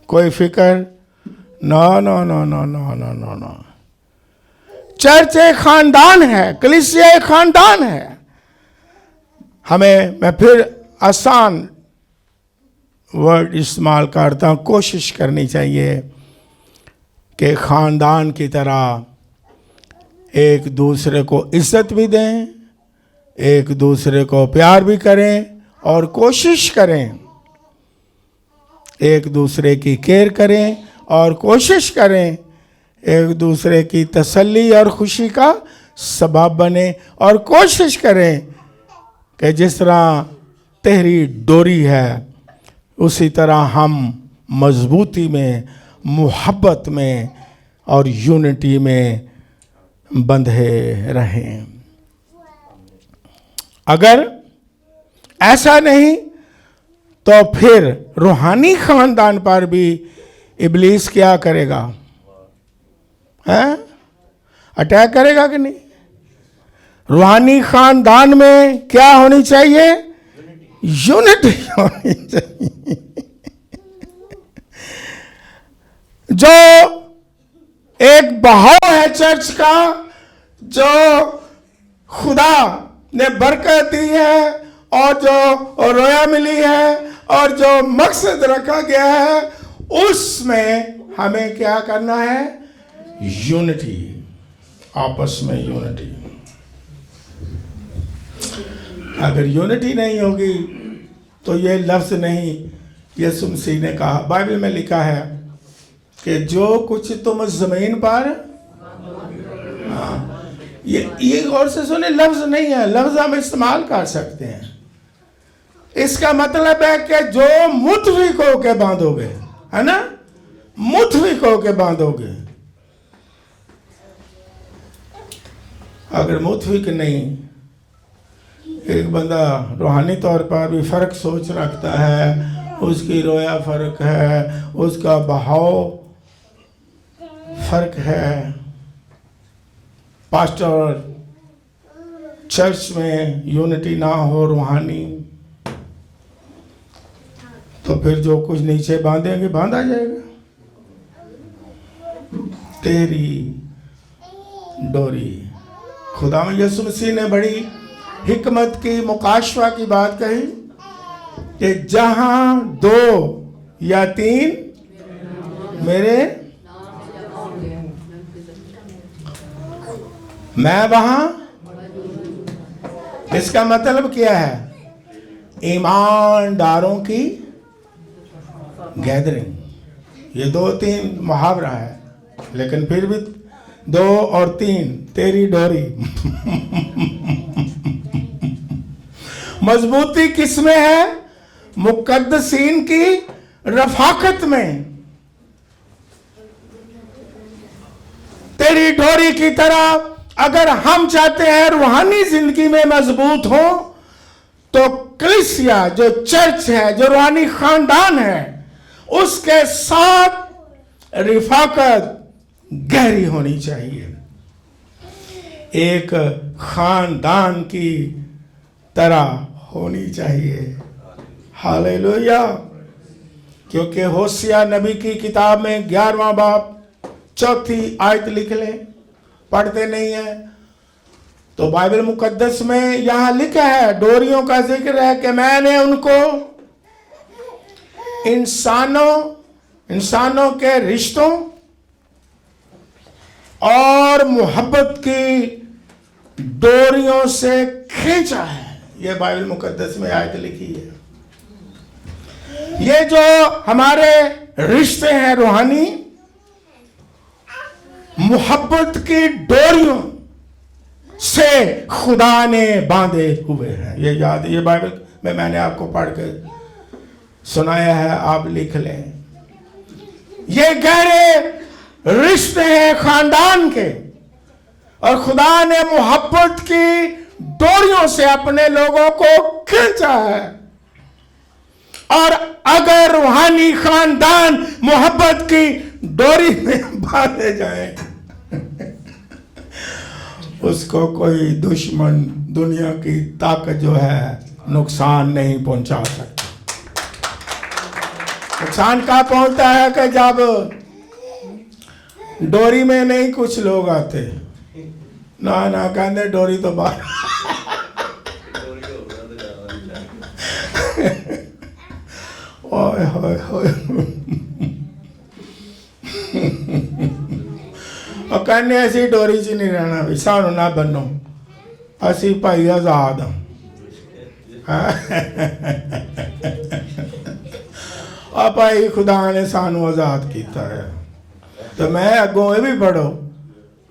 कोई फिक्र, no no no no no no no no. Church एक खानदान है, कलीसिया एक खानदान है। मैं फिर आसान वर्ड इस्तेमाल करता हूं, कोशिश करनी चाहिए कि खानदान की तरह एक दूसरे को इज्जत भी दें, एक दूसरे को प्यार भी करें और कोशिश करें, एक दूसरे की केयर करें और कोशिश करें, एक दूसरे की तसल्ली और खुशी का सबब बने और कोशिश करें कि जिस तरह तेरी डोरी है उसी तरह हम मजबूती में, मोहब्बत में और यूनिटी में बंधे रहें। अगर ऐसा नहीं तो फिर रूहानी खानदान पर भी इब्लीस क्या करेगा? अटैक करेगा कि नहीं? रूहानी खानदान में क्या होनी चाहिए? यूनिटी होनी चाहिए। जो एक बहाव है चर्च का, जो खुदा ने बरकत दी है और जो रोया मिली है और जो मकसद रखा गया है, उसमें हमें क्या करना है? यूनिटी, आपस में यूनिटी। अगर यूनिटी नहीं होगी तो ये लफ्ज नहीं, यीशु मसीह ने कहा, बाइबल में लिखा है कि जो कुछ तुम जमीन पर, ये गौर से सुने, लफ्ज नहीं है, लफ्ज हम इस्तेमाल कर सकते हैं। इसका मतलब है कि जो मुतफिक होके बांधोगे, है ना, मुतफिक होके बांधोगे। अगर मुतफिक नहीं, एक बंदा रूहानी तौर पर भी फर्क सोच रखता है, उसकी रोया फर्क है, उसका बहाव फर्क है, पास्टर चर्च में यूनिटी ना हो रूहानी, तो फिर जो कुछ नीचे बांधेंगे बांधा जाएगा। तेरी डोरी। खुदा यीशु मसीह ने बड़ी हिकमत की, मुकाशवा की बात कही कि जहां 2 या 3 मेरे, मैं वहां। इसका मतलब क्या है? ईमानदारों की गैदरिंग। ये 2-3 मुहावरा है, लेकिन फिर भी 2 और 3 तेरी डोरी। मजबूती किस में है? मुकद्दसीन की रफाकत में। तेरी डोरी की तरह अगर हम चाहते हैं रूहानी जिंदगी में मजबूत हो, तो कलीसिया जो चर्च है, जो रूहानी खानदान है, उसके साथ रिफाकत गहरी होनी चाहिए, एक खानदान की तरह होनी चाहिए। हालेलुया। क्योंकि होशिया नबी की किताब में 11वां बाब 4थी आयत लिख लें, पढ़ते नहीं है तो बाइबल मुकद्दस में यहां लिखा है, डोरियों का जिक्र है कि मैंने उनको इंसानों के रिश्तों और मोहब्बत की डोरियों से खींचा है। यह बाइबल मुकद्दस में आयत लिखी है। ये जो हमारे रिश्ते हैं रूहानी, मोहब्बत की डोरियों से खुदा ने बांधे हुए हैं। ये याद, ये बाइबल में मैंने आपको पढ़ के सुनाया है, आप लिख लें। ये गहरे रिश्ते हैं खानदान के, और खुदा ने मोहब्बत की डोरियों से अपने लोगों को खींचा है। और अगर रूहानी खानदान मोहब्बत की डोरी में बांधे जाए, उसको कोई दुश्मन, दुनिया की ताकत जो है, नुकसान नहीं पहुंचा सकती। नुकसान कहाँ पहुंचता है कि जब डोरी में नहीं कुछ लोग आते, ना कहते डोरी तो बाहर। ओए होए होए। और कहने ऐसी डोरी च नहीं रहना भी, सानू ना बनो, असी भाई आजाद हाँ। और भाई खुदा ने सानू आजाद किया है। तो मैं अगों ये भी पढ़ो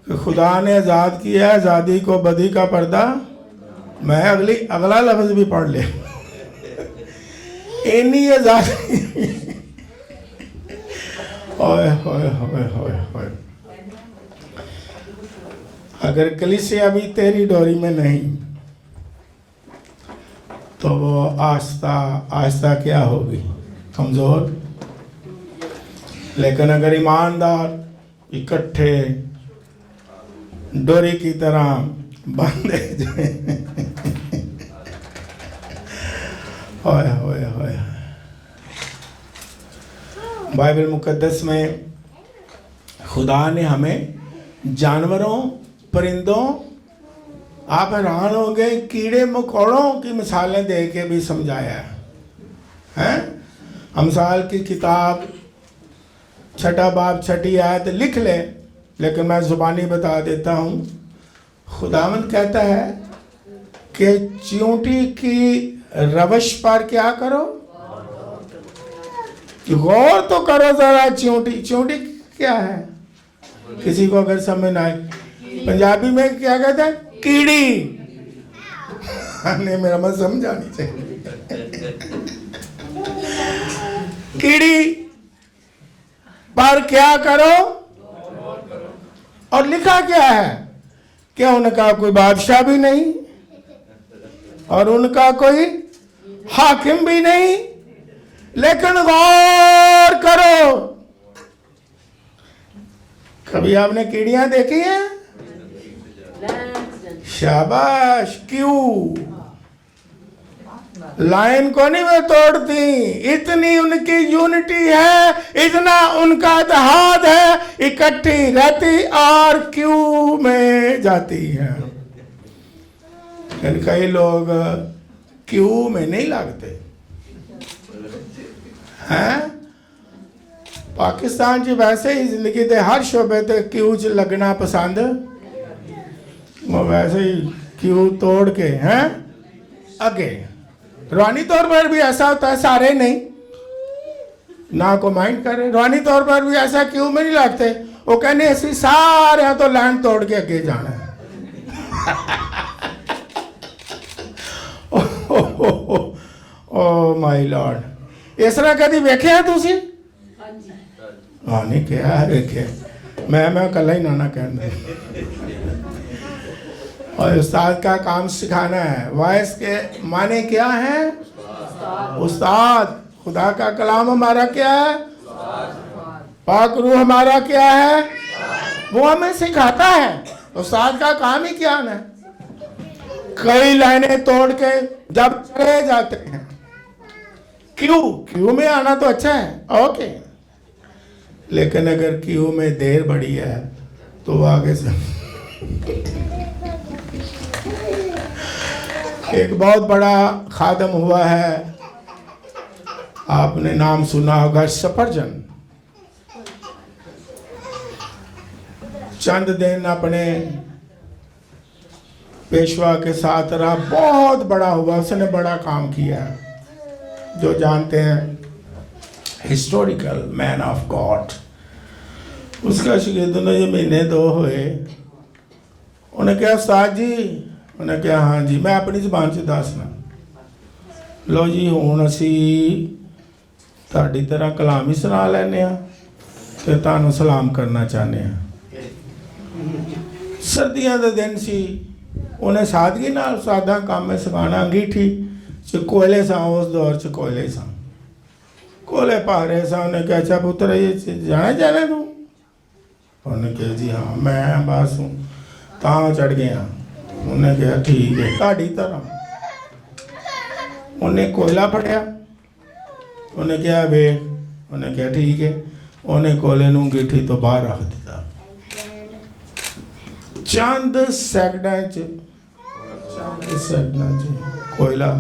कि खुदा ने आजाद किया है, आजादी को बदी का पर्दा। मैं अगला लफ्ज भी पढ़ ले, इन्नी आजादी। ओए होए होए होए होए। अगर कलीसिया भी तेरी डोरी में नहीं, तो वो आस्ता आस्ता क्या होगी, कमजोर। लेकिन अगर ईमानदार इकट्ठे डोरी की तरह बांधे जाए, होए होए होए। बाइबल मुकद्दस में खुदा ने हमें जानवरों, परिंदों, आप हैरान हो गए, कीड़े मकोड़ों की मिसालें दे के भी समझाया है। अमसाल की किताब 6 बाब 6 आयत लिख ले, लेकिन मैं जुबानी बता देता हूँ। खुदावंद कहता है कि चींटी की रवश पर क्या करो, गौर तो करो जरा। चींटी क्या है, किसी को अगर समझ ना आए, पंजाबी में क्या कहते हैं, कीड़ी। नहीं, मेरा मत समझानी चाहिए। कीड़ी पर क्या करो, और लिखा क्या है कि उनका कोई बादशाह भी नहीं और उनका कोई हाकिम भी नहीं, लेकिन गौर करो। कभी आपने कीड़ियां देखी हैं? शाबाश। क्यों? लाइन को नहीं वे तोड़ती, इतनी उनकी यूनिटी है, इतना उनका इत्तेहाद है, इकट्ठी रहती और क्यों में जाती है। कई लोग क्यों में नहीं लगते हैं। पाकिस्तान च वैसे ही जिंदगी के हर शोबे ते क्यों च लगना पसंद, वो वैसे ही क्यों तोड़ के हैं आगे। रूहानी तौर पर भी ऐसा होता है, सारे नहीं ना को माइंड करे। रूहानी तौर पर भी ऐसा क्यों में नहीं लगते, वो कहने ऐसी सारे तो लाइन तोड़ के अगे जाना है। ओ माय लॉर्ड, इस तरह कभी वेख्या तुसी? हाँ नहीं क्या वेख्या। मैं कल ही नाना कहना। और उस्ताद का काम सिखाना है। वाइस के माने क्या है? उस्ताद। खुदा का कलाम हमारा क्या है? पाक रूह हमारा क्या है? वो हमें सिखाता है। उस्ताद का काम ही क्या है? कई लाइनें तोड़ के जब चले जाते हैं, क्यू में आना तो अच्छा है, ओके, लेकिन अगर क्यू में देर बड़ी है तो वो आगे से एक बहुत बड़ा खादम हुआ है, आपने नाम सुना होगा, सफरजन। चंद दिन अपने पेशवा के साथ रहा, बहुत बड़ा हुआ, उसने बड़ा काम किया, जो जानते हैं, हिस्टोरिकल मैन ऑफ गॉड। उसका शागिर्द ये महीने 2 हुए। उन्हें कहा उस्ताद जी, उन्हें कहा हाँ जी, मैं अपनी जुबान से दसना। लो जी, हुण असी तुहाडी तरह कलाम ही सुना लैने आ ते तुहानू सलाम करना चाहते हैं। सर्दियों के दिन सी, उन्हें सादगी नाल सादा काम में सिखाना। अंगीठी च कोयले सा, उस दौर च कोयले सा, कोयले पा रहे सा। उन्हें कहा अच्छा पुत्र ये जाना तू? उन्हें कहा जी हाँ, मैं बस हूँ तां चढ़ गया। उन्हें कहा ठीक है, तुहाडी तरह। उन्हें कोयला फड़िया, उन्हें कहा वे, उन्हें कहा ठीक है। उन्हें कोयले नूं अंगीठी तो बाहर रख दिता। चंद सैकड़ां च कोयला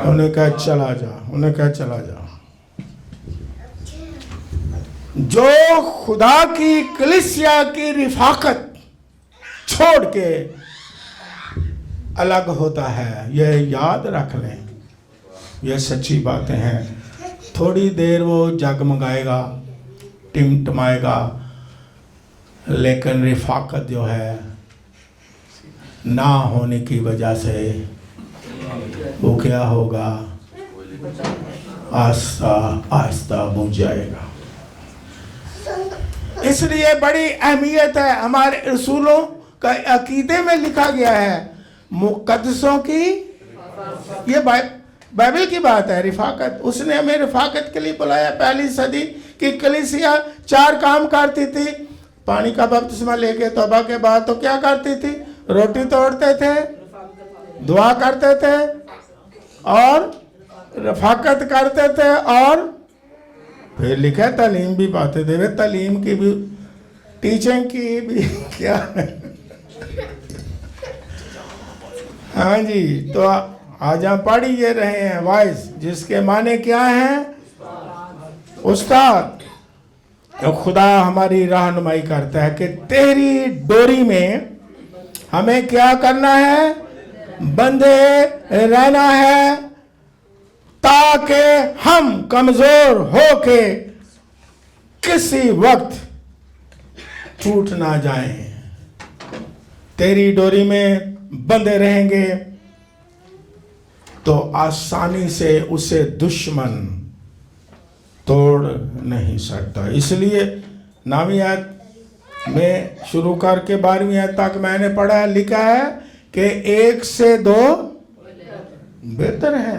उन्हें कहा चला जा, उन्हें कहा चला जा। जो खुदा की कलीसिया की रिफाकत छोड़ के अलग होता है, यह याद रख लें, यह सच्ची बातें हैं। थोड़ी देर वो जगमगाएगा, टिमटमाएगा, लेकिन रिफाकत जो है ना होने की वजह से वो क्या होगा? आस्ता आस्ता बुझ जाएगा। इसलिए बड़ी अहमियत है, हमारे रसूलों का अकीदे में लिखा गया है, मुकद्दसों की, ये बाइबल की बात है, रिफाकत। उसने हमें रिफाकत के लिए बुलाया। पहली सदी की कलीसिया 4 काम करती थी। पानी का बपतिस्मा लेके तौबा के बाद तो क्या करती थी? रोटी तोड़ते थे, दुआ करते थे और रफाकत करते थे, और फिर लिखा तालीम भी पाते थे। वे तालीम की भी, टीचिंग की भी क्या है? हाँ जी, तो आज हम पढ़ ये रहे हैं वाइस, जिसके माने क्या हैं? उस्ताद। तो खुदा हमारी रहनुमाई करता है कि तेरी डोरी में हमें क्या करना है? बंधे रहना है, ताकि हम कमजोर होके किसी वक्त टूट ना जाएं। तेरी डोरी में बंधे रहेंगे तो आसानी से उसे दुश्मन तोड़ नहीं सकता। इसलिए 9वीं आयत में शुरू करके 12वीं आयत तक मैंने पढ़ा, लिखा है कि 1 से 2 बेहतर है।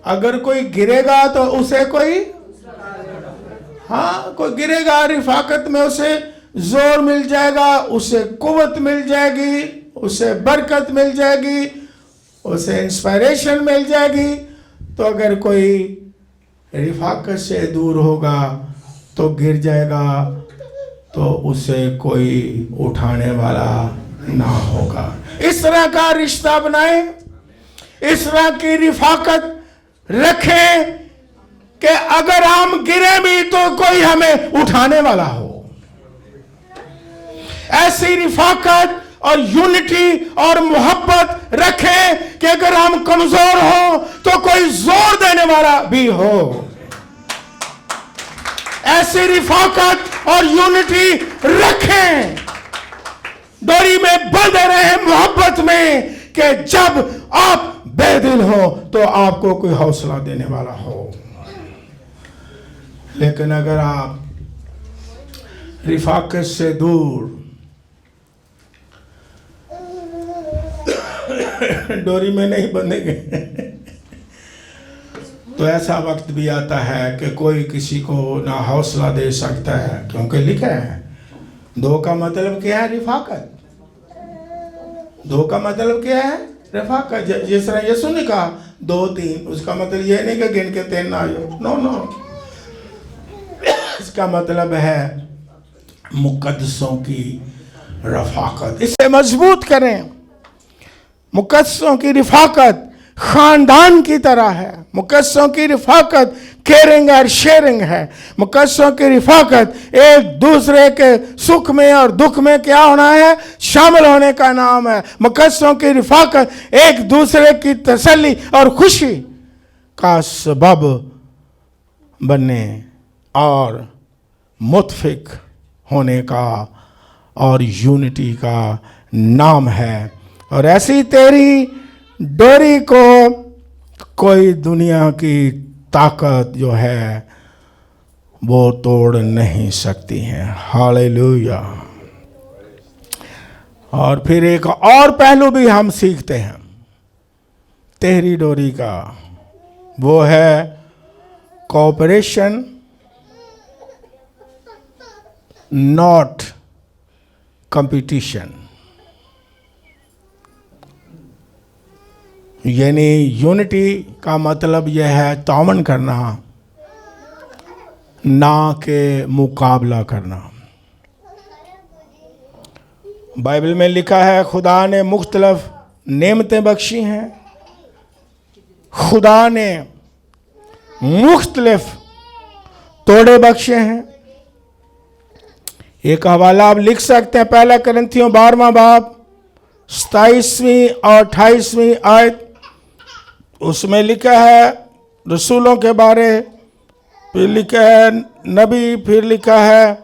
अगर कोई गिरेगा तो उसे कोई, हाँ, कोई गिरेगा रिफाकत में, उसे जोर मिल जाएगा, उसे कुव्वत मिल जाएगी, उसे बरकत मिल जाएगी, उसे इंस्पिरेशन मिल जाएगी। तो अगर कोई रिफाकत से दूर होगा तो गिर जाएगा, तो उसे कोई उठाने वाला ना होगा। इस तरह का रिश्ता बनाए, इस तरह की रिफाकत रखें कि अगर हम गिरे भी तो कोई हमें उठाने वाला हो। ऐसी रिफाकत और यूनिटी और मोहब्बत रखें कि अगर हम कमजोर हो तो कोई जोर देने वाला भी हो। ऐसी रिफाकत और यूनिटी रखें, डोरी में बंधे रहे मोहब्बत में, कि जब आप बेदिल हो तो आपको कोई हौसला देने वाला हो। लेकिन अगर आप रिफाकत से दूर डोरी में नहीं बंधेंगे तो ऐसा वक्त भी आता है कि कोई किसी को ना हौसला दे सकता है, क्योंकि लिखा है दो का मतलब क्या है? रिफाकत। दो का मतलब क्या है? रिफाकत। जिस तरह यीशु ने कहा 2 3, उसका मतलब ये नहीं कि गिन के 3 ना आयो, नो नो, इसका मतलब है मुकद्दसों की रफाकत। इसे मजबूत करें। मुकद्दसों की रिफाकत खानदान की तरह है। मुकद्दसों की रिफाकत केयरिंग और शेयरिंग है। मुकद्दसों की रिफाकत एक दूसरे के सुख में और दुख में क्या होना है? शामिल होने का नाम है। मुकद्दसों की रिफाकत एक दूसरे की तसल्ली और खुशी का सबब बनने और मुत्फिक होने का और यूनिटी का नाम है। और ऐसी तेरी डोरी को कोई दुनिया की ताकत जो है वो तोड़ नहीं सकती है। हालेलुया। और फिर एक और पहलू भी हम सीखते हैं तेरी डोरी का, वो है कोऑपरेशन नॉट कंपटीशन। यानी यूनिटी का मतलब यह है तामन करना, ना के मुकाबला करना। बाइबल में लिखा है खुदा ने मुख्तलिफ नेमतें बख्शी हैं, खुदा ने मुख्तलिफ तोड़े बख्शे हैं। एक हवाला आप लिख सकते हैं, 1 कुरिन्थियों 12वां बाब 27वीं और 28वीं आयत। उसमें लिखा है रसूलों के बारे, फिर लिखा है नबी, फिर लिखा है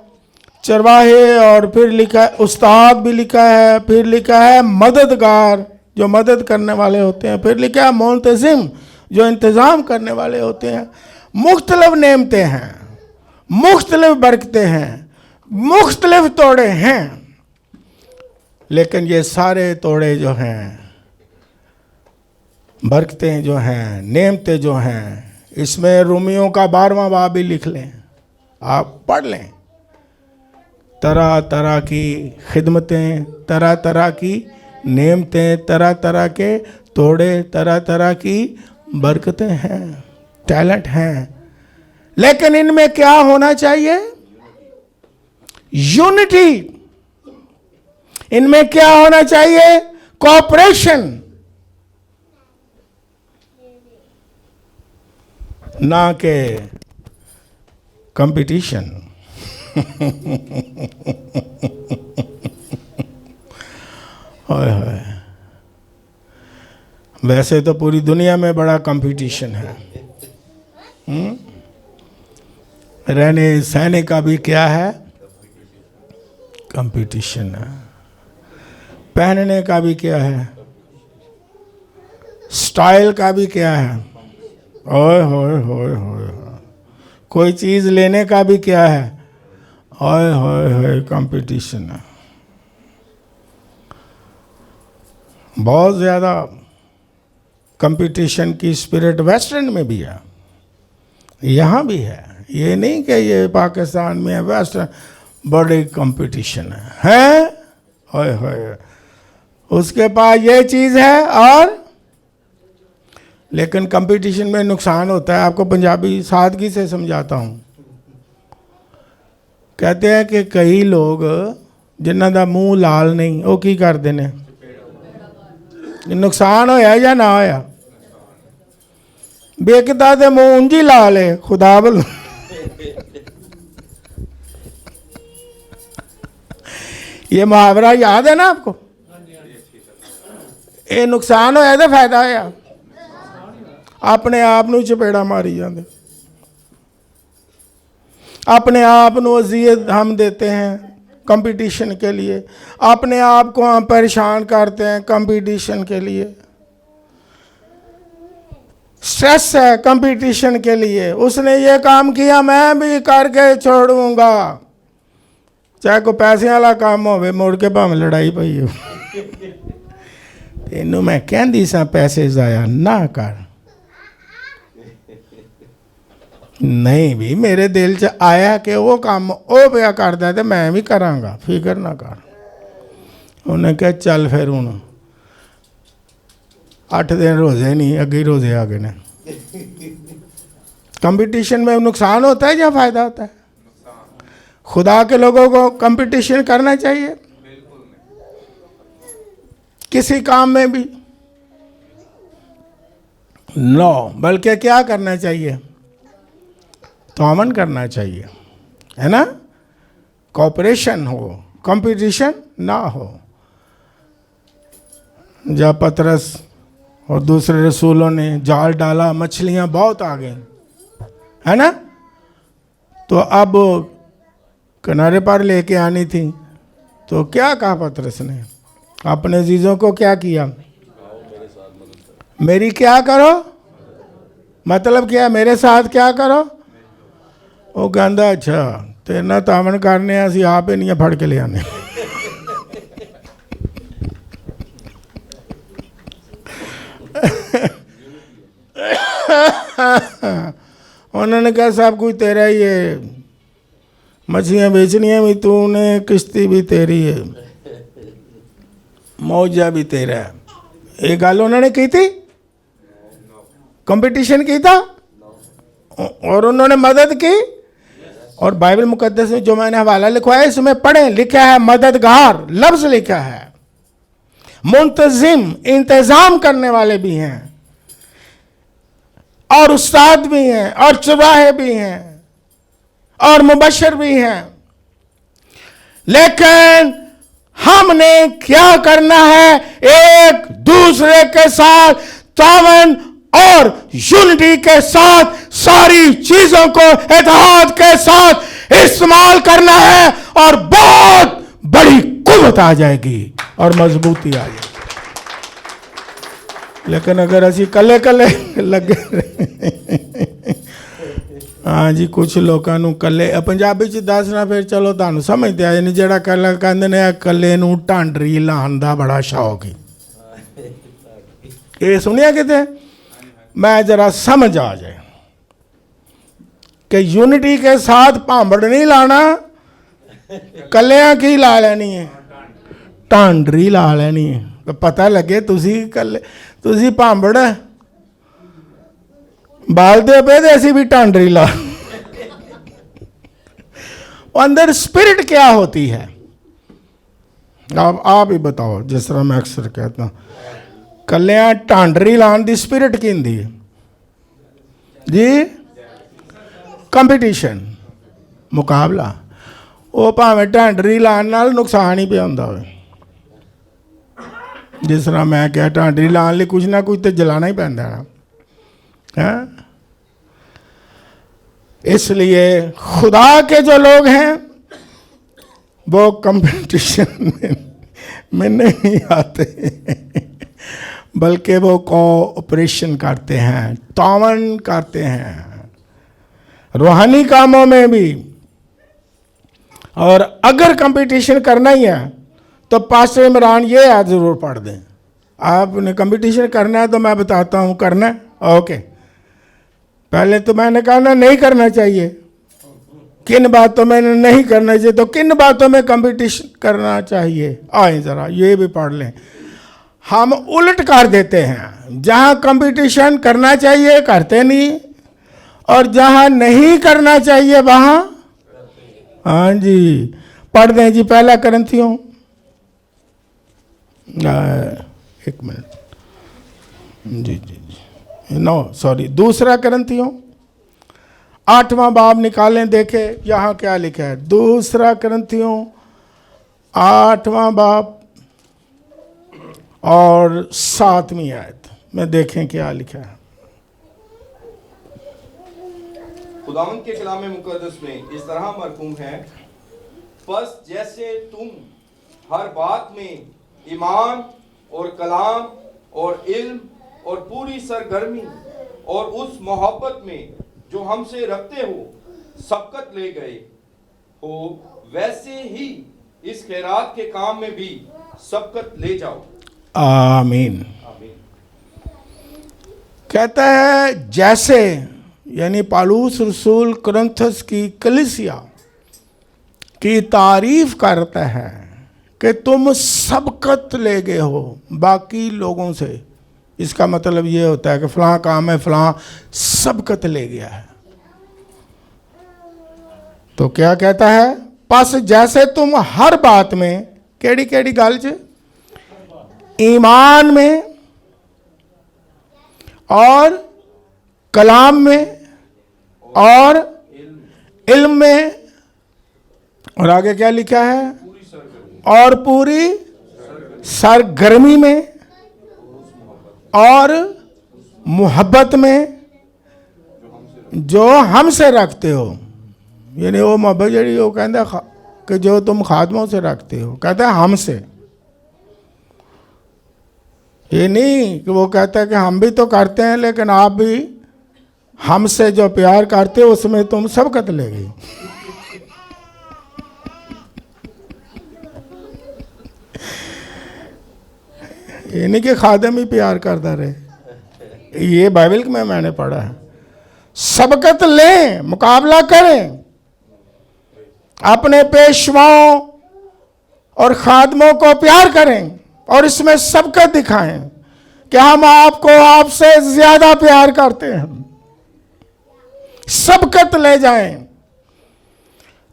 चरवाहे, और फिर लिखा है उस्ताद भी लिखा है, फिर लिखा है मददगार जो मदद करने वाले होते हैं, फिर लिखा है मुंतजिम जो इंतज़ाम करने वाले होते हैं। मुख्तलिफ नेमतें हैं, मुख्तलिफ बरकतें हैं, मुख्तलिफ तोड़े हैं, लेकिन ये सारे तोड़े जो हैं, बरकतें जो हैं, नेमतें जो हैं, इसमें रोमियों का 12वां बाब भी लिख लें, आप पढ़ लें। तरह तरह की खिदमतें, तरह तरह की नेमतें, तरह तरह के तोड़े, तरह तरह की बरकतें हैं, टैलेंट हैं, लेकिन इनमें क्या होना चाहिए? यूनिटी। इनमें क्या होना चाहिए? कोऑपरेशन, ना के कंपटीशन। वैसे तो पूरी दुनिया में बड़ा कंपटीशन है। रहने सहने का भी क्या है? कंपटीशन है। पहनने का भी क्या है? स्टाइल का भी क्या है? ओए होए होए होए। कोई चीज़ लेने का भी क्या है? ओए होए होए कंपटीशन है। बहुत ज़्यादा कंपटीशन की स्पिरिट वेस्टर्न में भी है, यहाँ भी है। ये नहीं कि ये पाकिस्तान में है, वेस्टर्न बड़ी कंपटीशन है। ओए होए, उसके पास ये चीज़ है और लेकिन कंपटीशन में नुकसान होता है। आपको पंजाबी सादगी से समझाता हूँ। कहते हैं कि कई लोग जिन्हां दा मूँह लाल नहीं, वो की करते ने? नुकसान होया या ना होया? बेकदा ते मूँह उंज ही लाल है खुदा बल। ये मुहावरा याद है ना आपको? ये नुकसान होया तो फायदा होया? अपने आप नूं चपेड़ा मारी जाते, अपने आप नूं अज़ियत हम देते हैं कंपटीशन के लिए, अपने आप को हम परेशान करते हैं कंपटीशन के लिए। स्ट्रेस है कंपटीशन के लिए, उसने ये काम किया मैं भी करके छोड़ूंगा, चाहे कोई पैसे वाला काम होवे, मुड़ के भावें लड़ाई पई हो। तेनू मैं कहंदी सा पैसे जाया ना कर, नहीं भी मेरे दिल च आया कि वो काम वो पिया करदा ते मैं भी करांगा, फिक्र ना कर। उन्हें कहा चल फिर हूँ 8 दिन रोजे नहीं, अगे ही रोजे आ गए ने। कंपटीशन में नुकसान होता है या फायदा होता है? खुदा के लोगों को कंपटीशन करना चाहिए किसी काम में भी? नो, बल्कि क्या करना चाहिए? तामन करना चाहिए, है ना? कोऑपरेशन हो, कंपटीशन ना हो। जब पतरस और दूसरे रसूलों ने जाल डाला, मछलियां बहुत आ गई, है ना? तो अब किनारे पर लेके आनी थी, तो क्या कहा पतरस ने? अपने चीजों को क्या किया? मेरी क्या करो, मतलब क्या? मेरे साथ क्या करो? वो कहता अच्छा तेरे ना तामन करने असी आप ही नहीं फड़ के ले आने। उन्होंने कहा सब कुछ तेरा ही है, मछलियां बेचनी है भी तूने, किश्ती भी तेरी है, मौजा भी तेरा है। ये गल उन्होंने की थी, कंपटीशन की था, और उन्होंने मदद की। और बाइबल मुकद्दस में जो मैंने हवाला लिखवाया इसमें पढ़े, लिखा है मददगार, लफ्ज लिखा है। मुंतजिम, इंतजाम करने वाले भी हैं, और उस्ताद भी हैं, और चुबाहे भी हैं, और मुबशर भी हैं। लेकिन हमने क्या करना है? एक दूसरे के साथ तावन और यूनिटी के साथ सारी चीजों को इत्तेहाद के साथ इस्तेमाल करना है, और बहुत बड़ी कुव्वत आ जाएगी और मजबूती आ जाएगी। लेकिन अगर असी कले कले लगे, हाँ जी, कुछ लोगों को कले पंजाबी च दसना फिर चलो तुहानू समझते आ जाए, जेड़ा कला कहंदे ने कले नू ढांडरी लाण दा बड़ा शौक है। ये सुनिया किते? मैं जरा समझ आ जाए कि यूनिटी के साथ भांबड़ नहीं लाना, कलियां की ला लेनी है, ढांडरी ला लेनी है। तो पता लगे तुसी कले, तुसी भांबड़ बालते पे ऐसी भी ढांडरी ला। अंदर स्पिरिट क्या होती है? आप ही बताओ। जिस तरह मैं अक्सर कहता हूं, कलियां ढांडरी लाने की स्पिरिट की होंदी है जी? कंपटीशन, मुकाबला। वो भावें ढांडरी लाने नाल नुकसान ही पिया हुंदा होवे। जिस तरह मैं क्या, ढांडरी लाने लिए कुछ ना कुछ तो जलाना ही पैंदा ना, है? इसलिए खुदा के जो लोग हैं वो कंपटीशन में नहीं आते, बल्कि वो कोऑपरेशन करते हैं, तावन करते हैं, रूहानी कामों में भी। और अगर कंपटीशन करना ही है तो पास्टर इमरान ये आज जरूर पढ़ दें। आपने कंपटीशन करना है तो मैं बताता हूँ करना है, ओके। पहले तो मैंने कहा ना नहीं करना चाहिए, किन बातों में नहीं करना चाहिए, तो किन बातों में कंपटीशन करना चाहिए आए जरा ये भी पढ़ लें। हम उलट कर देते हैं, जहां कंपटीशन करना चाहिए करते नहीं, और जहां नहीं करना चाहिए वहां, हाँ जी, पढ़ दें जी। पहला करंथियों, एक मिनट जी जी जी, नो सॉरी, दूसरा करंथियों 8वां बाब निकालें, देखें यहाँ क्या लिखा है। दूसरा करंथियों 8वां बाब और 7वीं आयत में देखें क्या लिखा है। खुदावंद के कलाम मुकद्दस में इस तरह मरकूम है, बस जैसे तुम हर बात में ईमान और कलाम और इल्म और पूरी सरगर्मी और उस मोहब्बत में जो हमसे रखते हो सबकत ले गए हो, वैसे ही इस खैरात के काम में भी सबकत ले जाओ। आमीन। आमीन। कहता है जैसे, यानी पालूस रसूल कुरिन्थस की कलीसिया की तारीफ करता है कि तुम सबकत ले गए हो बाकी लोगों से। इसका मतलब ये होता है कि फलां काम है, फलां सबकत ले गया है। तो क्या कहता है, बस जैसे तुम हर बात में, केड़ी केड़ी गल च, ईमान में और कलाम में और इल्म में, और आगे क्या लिखा है, और पूरी सरगर्मी में और मोहब्बत में जो हमसे रखते हो। यानी वो मोहब्बत जी वो कहता कि जो तुम खादमों से रखते हो, कहता है हमसे। ये नहीं कि वो कहता है कि हम भी तो करते हैं लेकिन आप भी हमसे जो प्यार करते हो उसमें तुम सबकत ले गई। ये नहीं कि खादम ही प्यार करता रहे। ये बाइबल में मैंने पढ़ा है। सबकत लें, मुकाबला करें, अपने पेशवाओं और खादमों को प्यार करें और इसमें सबकत दिखाएं कि हम आपको आपसे ज्यादा प्यार करते हैं। सबकत ले जाएं।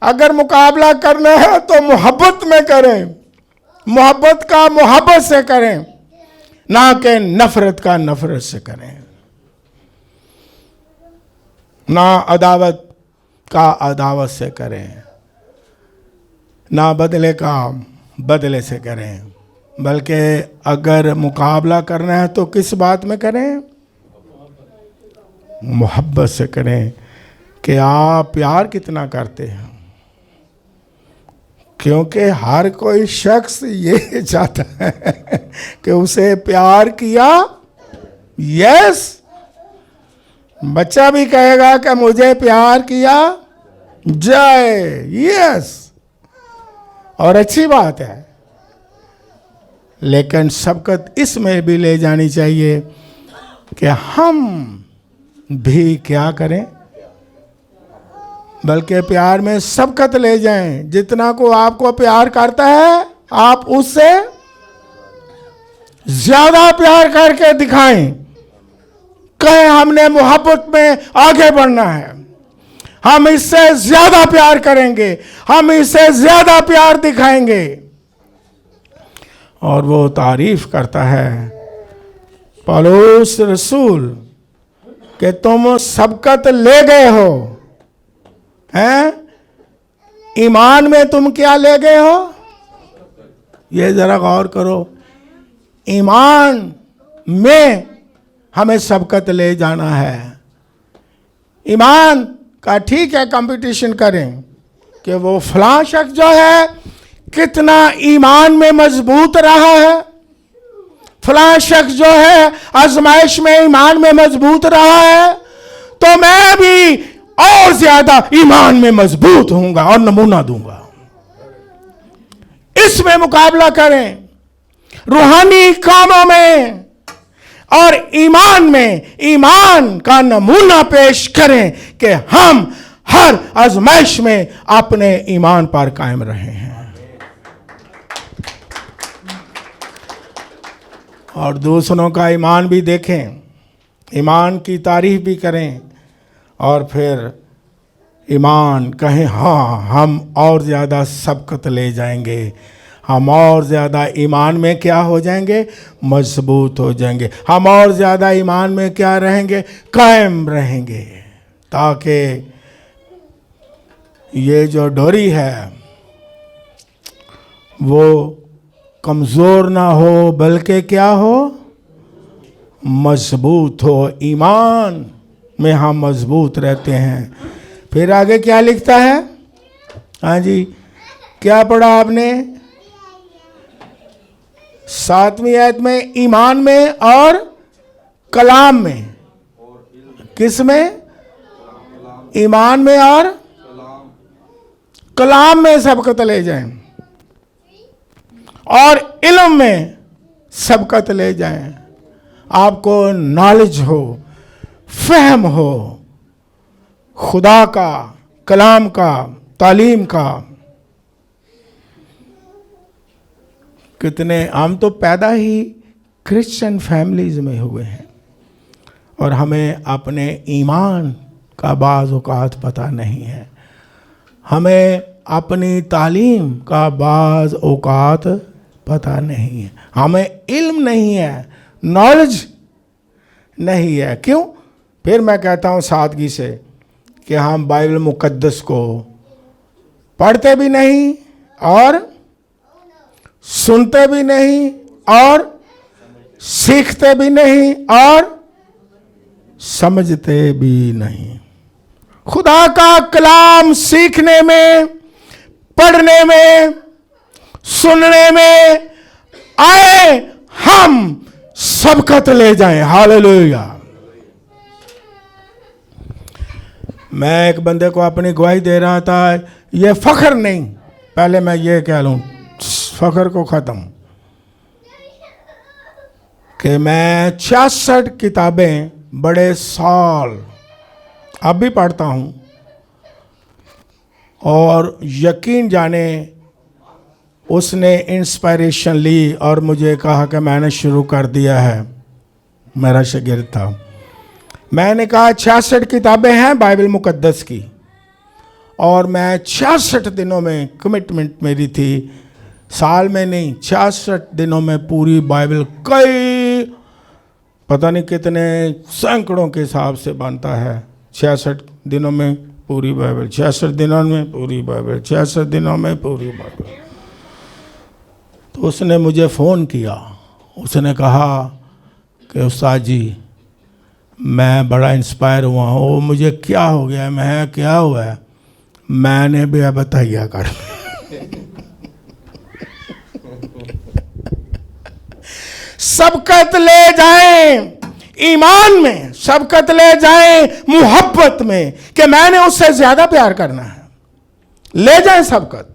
अगर मुकाबला करना है तो मोहब्बत में करें, मोहब्बत का मोहब्बत से करें, ना कि नफरत का नफरत से करें, ना अदावत का अदावत से करें, ना बदले का बदले से करें। बल्कि अगर मुकाबला करना है तो किस बात में करें, मोहब्बत से करें कि आप प्यार कितना करते हैं। क्योंकि हर कोई शख्स ये चाहता है कि उसे प्यार किया। यस, बच्चा भी कहेगा कि मुझे प्यार किया जाए। यस, और अच्छी बात है, लेकिन सबकत इसमें भी ले जानी चाहिए कि हम भी क्या करें, बल्कि प्यार में सबकत ले जाएं। जितना को आपको प्यार करता है आप उससे ज्यादा प्यार करके दिखाएं। कहें हमने मोहब्बत में आगे बढ़ना है, हम इससे ज्यादा प्यार करेंगे, हम इससे ज्यादा प्यार दिखाएंगे। और वो तारीफ करता है पौलुस रसूल कि तुम सबकत ले गए हो। हैं? ईमान में तुम क्या ले गए हो? ये जरा गौर करो। ईमान में हमें सबकत ले जाना है। ईमान का ठीक है कंपटीशन करें कि वो फलां शख्स जो है कितना ईमान में मजबूत रहा है, फलां शख्स जो है आजमाइश में ईमान में मजबूत रहा है, तो मैं भी और ज्यादा ईमान में मजबूत होऊंगा और नमूना दूंगा। इसमें मुकाबला करें, रूहानी कामों में और ईमान में ईमान का नमूना पेश करें कि हम हर आजमाइश में अपने ईमान पर कायम रहे हैं। और दूसरों का ईमान भी देखें, ईमान की तारीफ भी करें और फिर ईमान कहें हाँ हम और ज़्यादा सबकत ले जाएंगे, हम और ज़्यादा ईमान में क्या हो जाएंगे, मजबूत हो जाएंगे, हम और ज़्यादा ईमान में क्या रहेंगे, कायम रहेंगे, ताकि ये जो डोरी है वो कमज़ोर ना हो बल्कि क्या हो, मजबूत हो। ईमान में हम मजबूत रहते हैं। फिर आगे क्या लिखता है? हाँ जी, क्या पढ़ा आपने? 7वीं आयत में ईमान में और कलाम में किस में? ईमान में और कलाम में सबकत ले जाएं, और इल्म में सबकत ले जाएं। आपको नॉलेज हो, फहम हो खुदा का, कलाम का, तालीम का। कितने हम तो पैदा ही क्रिश्चियन फैमिलीज में हुए हैं और हमें अपने ईमान का बाज़ औक़ात पता नहीं है, हमें अपनी तालीम का बाज़ औक़ात पता नहीं है, हमें इल्म नहीं है, नॉलेज नहीं है। क्यों? फिर मैं कहता हूँ सादगी से कि हम बाइबल मुक़द्दस को पढ़ते भी नहीं और सुनते भी नहीं और सीखते भी नहीं और समझते भी नहीं। खुदा का कलाम सीखने में, पढ़ने में, सुनने में आए हम सबकत ले जाएं। हालेलुया। मैं एक बंदे को अपनी गवाही दे रहा था, ये फख्र नहीं, पहले मैं ये कह लूं, फख्र को ख़त्म, कि मैं 66 किताबें बड़े साल अब भी पढ़ता हूँ, और यकीन जाने उसने इंस्पायरेशन ली और मुझे कहा कि मैंने शुरू कर दिया है। मेरा शागिर्द था। मैंने कहा 66 किताबें हैं बाइबल मुक़द्दस की, और मैं 66 दिनों में, कमिटमेंट मेरी थी, साल में नहीं 66 दिनों में पूरी बाइबल, कई पता नहीं कितने सैकड़ों के हिसाब से बनता है, 66 दिनों में पूरी बाइबल, 66 दिनों में पूरी बाइबल, 66 दिनों में पूरी बाइबल। तो उसने मुझे फ़ोन किया, उसने कहा कि उस्ताद जी मैं बड़ा इंस्पायर हुआ हूँ। वो मुझे क्या हो गया? मैं क्या हुआ है? मैंने भी बताया कर सबकत ले जाएं, ईमान में सबकत ले जाएं, मुहब्बत में, कि मैंने उससे ज्यादा प्यार करना है। ले जाएं सबकत,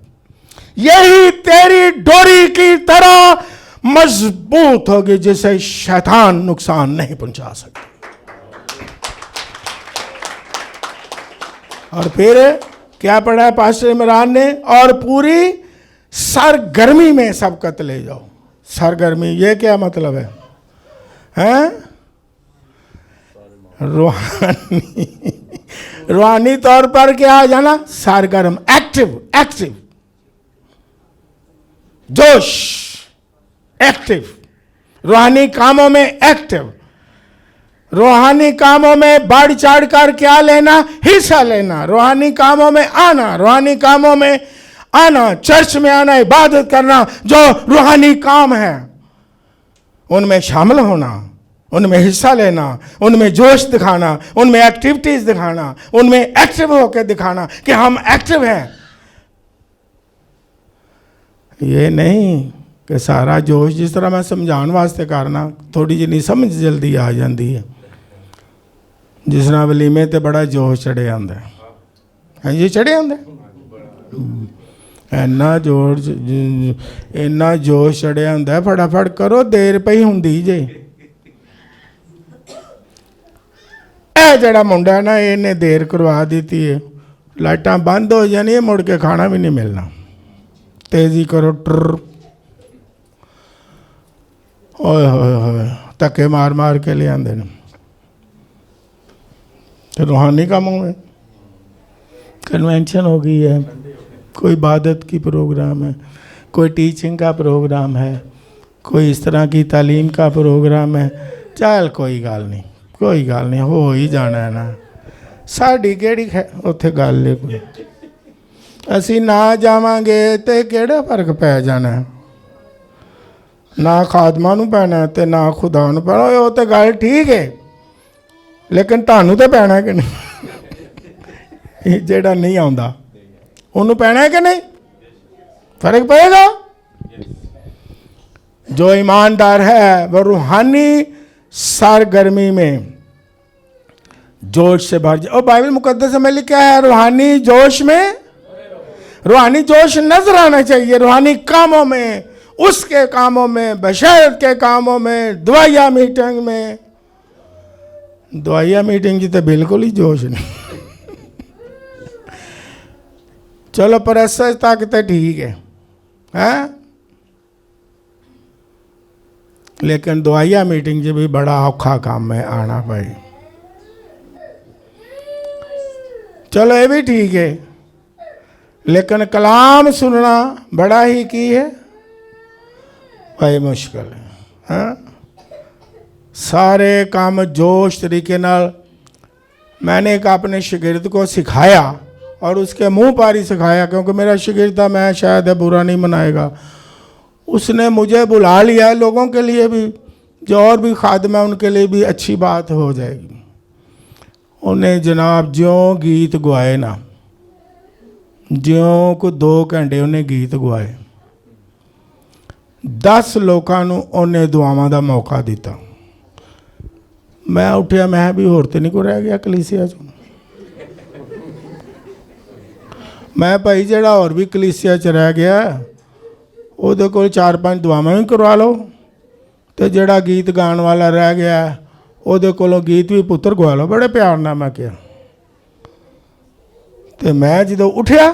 यही तेरी डोरी की तरह मजबूत होगी जिसे शैतान नुकसान नहीं पहुंचा सकता। और फिर क्या पढ़ा है पास्टर इमरान ने? और पूरी सरगर्मी में सबकत ले जाओ। सरगर्मी ये क्या मतलब है? हैं? रूहानी तौर पर क्या आ जाना? सरगर्म, एक्टिव, एक्टिव, जोश, एक्टिव, रूहानी कामों में एक्टिव, रूहानी कामों में बढ़ चढ़ कर क्या लेना? हिस्सा लेना, रूहानी कामों में आना, रूहानी कामों में आना, चर्च में आना, इबादत करना, जो रूहानी काम है उनमें शामिल होना, उनमें हिस्सा लेना, उनमें जोश दिखाना, उनमें एक्टिविटीज दिखाना, उनमें एक्टिव होकर दिखाना कि हम एक्टिव हैं। ये नहीं कि सारा जोश, जिस तरह मैं समझाने वास्ते करना, थोड़ी जी नहीं समझ जल्दी आ जाती है। जिस तरह वलीमे ते बड़ा जोश चढ़े आंदा है, हाँ जी चढ़े आंदा, इन्ना जोश चढ़िया होंदा, फटाफट करो, देर पई हुंदी जे। ए जड़ा मुंडा ना, इन्हें देर करवा दी है, लाइटां बंद हो जानी, मुड़ के खाना भी नहीं मिलना, तेजी करो, ट्र ओए होए होए, धक्के मार मार के ले आंदे ने। तो रूहानी कामों में कन्वेंशन हो गई है, कोई इबादत की प्रोग्राम है, कोई टीचिंग का प्रोग्राम है, कोई इस तरह की तालीम का प्रोग्राम है, चल कोई गल नहीं, कोई गल नहीं, हो ही जाना है ना, साड़ी केड़ी उत्थे गल है कोई, असी ना जावांगे तो केड़ा फर्क पै जाना है, ना खादमा नूं पैना ते ना खुदा नूं पैना, वो तो गल ठीक है, लेकिन तुहानूं तो पैना कि नहीं, जेड़ा नहीं आउंदा उन्होंने पैना है कि नहीं, फर्क पड़ेगा। जो ईमानदार है वह रूहानी सरगर्मी में जोश से भर जाए। और बाइबल मुकद्दस में लिखा है रूहानी जोश में, रूहानी जोश नजर आना चाहिए रूहानी कामों में, उसके कामों में, बशरत के कामों में, दुआया मीटिंग में। दुआया मीटिंग की तो बिल्कुल ही जोश नहीं। चलो परसत तक तो ठीक है, हैं? लेकिन दुआया मीटिंग जी भी बड़ा औखा काम है आना भाई। चलो ये भी ठीक है, लेकिन कलाम सुनना बड़ा ही की है भाई मुश्किल है, हाँ? सारे काम जोश तरीके नाल। मैंने एक अपने शागिर्द को सिखाया और उसके मुंह पर ही सिखाया, क्योंकि मेरा शागिर्द था, मैं शायद बुरा नहीं मनाएगा। उसने मुझे बुला लिया है, लोगों के लिए भी जो और भी खादम है उनके लिए भी अच्छी बात हो जाएगी। उन्हें जनाब ज्यों गीत गवाए ना, ज्यों को 2 घंटे उन्हें गीत गवाए, 10 लोगों को उन्हें दुआवां का मौका दिता। मैं उठिया, मैं भी होर तो नहीं को रह गया कलीसिया चो। मैं भाई जड़ा और भी कलीसिया च रह गया ਉਹਦੇ ਕੋਲ 4-5 ਦੁਆਵਾਂ ਵੀ ਕਰਵਾ ਲਓ, ਤੇ ਜਿਹੜਾ ਗੀਤ ਗਾਣ ਵਾਲਾ ਰਹਿ ਗਿਆ ਉਹਦੇ ਕੋਲੋਂ ਗੀਤ ਵੀ ਪੁੱਤਰ ਗਵਾ ਲਓ। ਬੜੇ ਪਿਆਰ ਨਾਲ ਮੈਂ ਕਿਹਾ, ਤੇ ਮੈਂ ਜਦੋਂ ਉੱਠਿਆ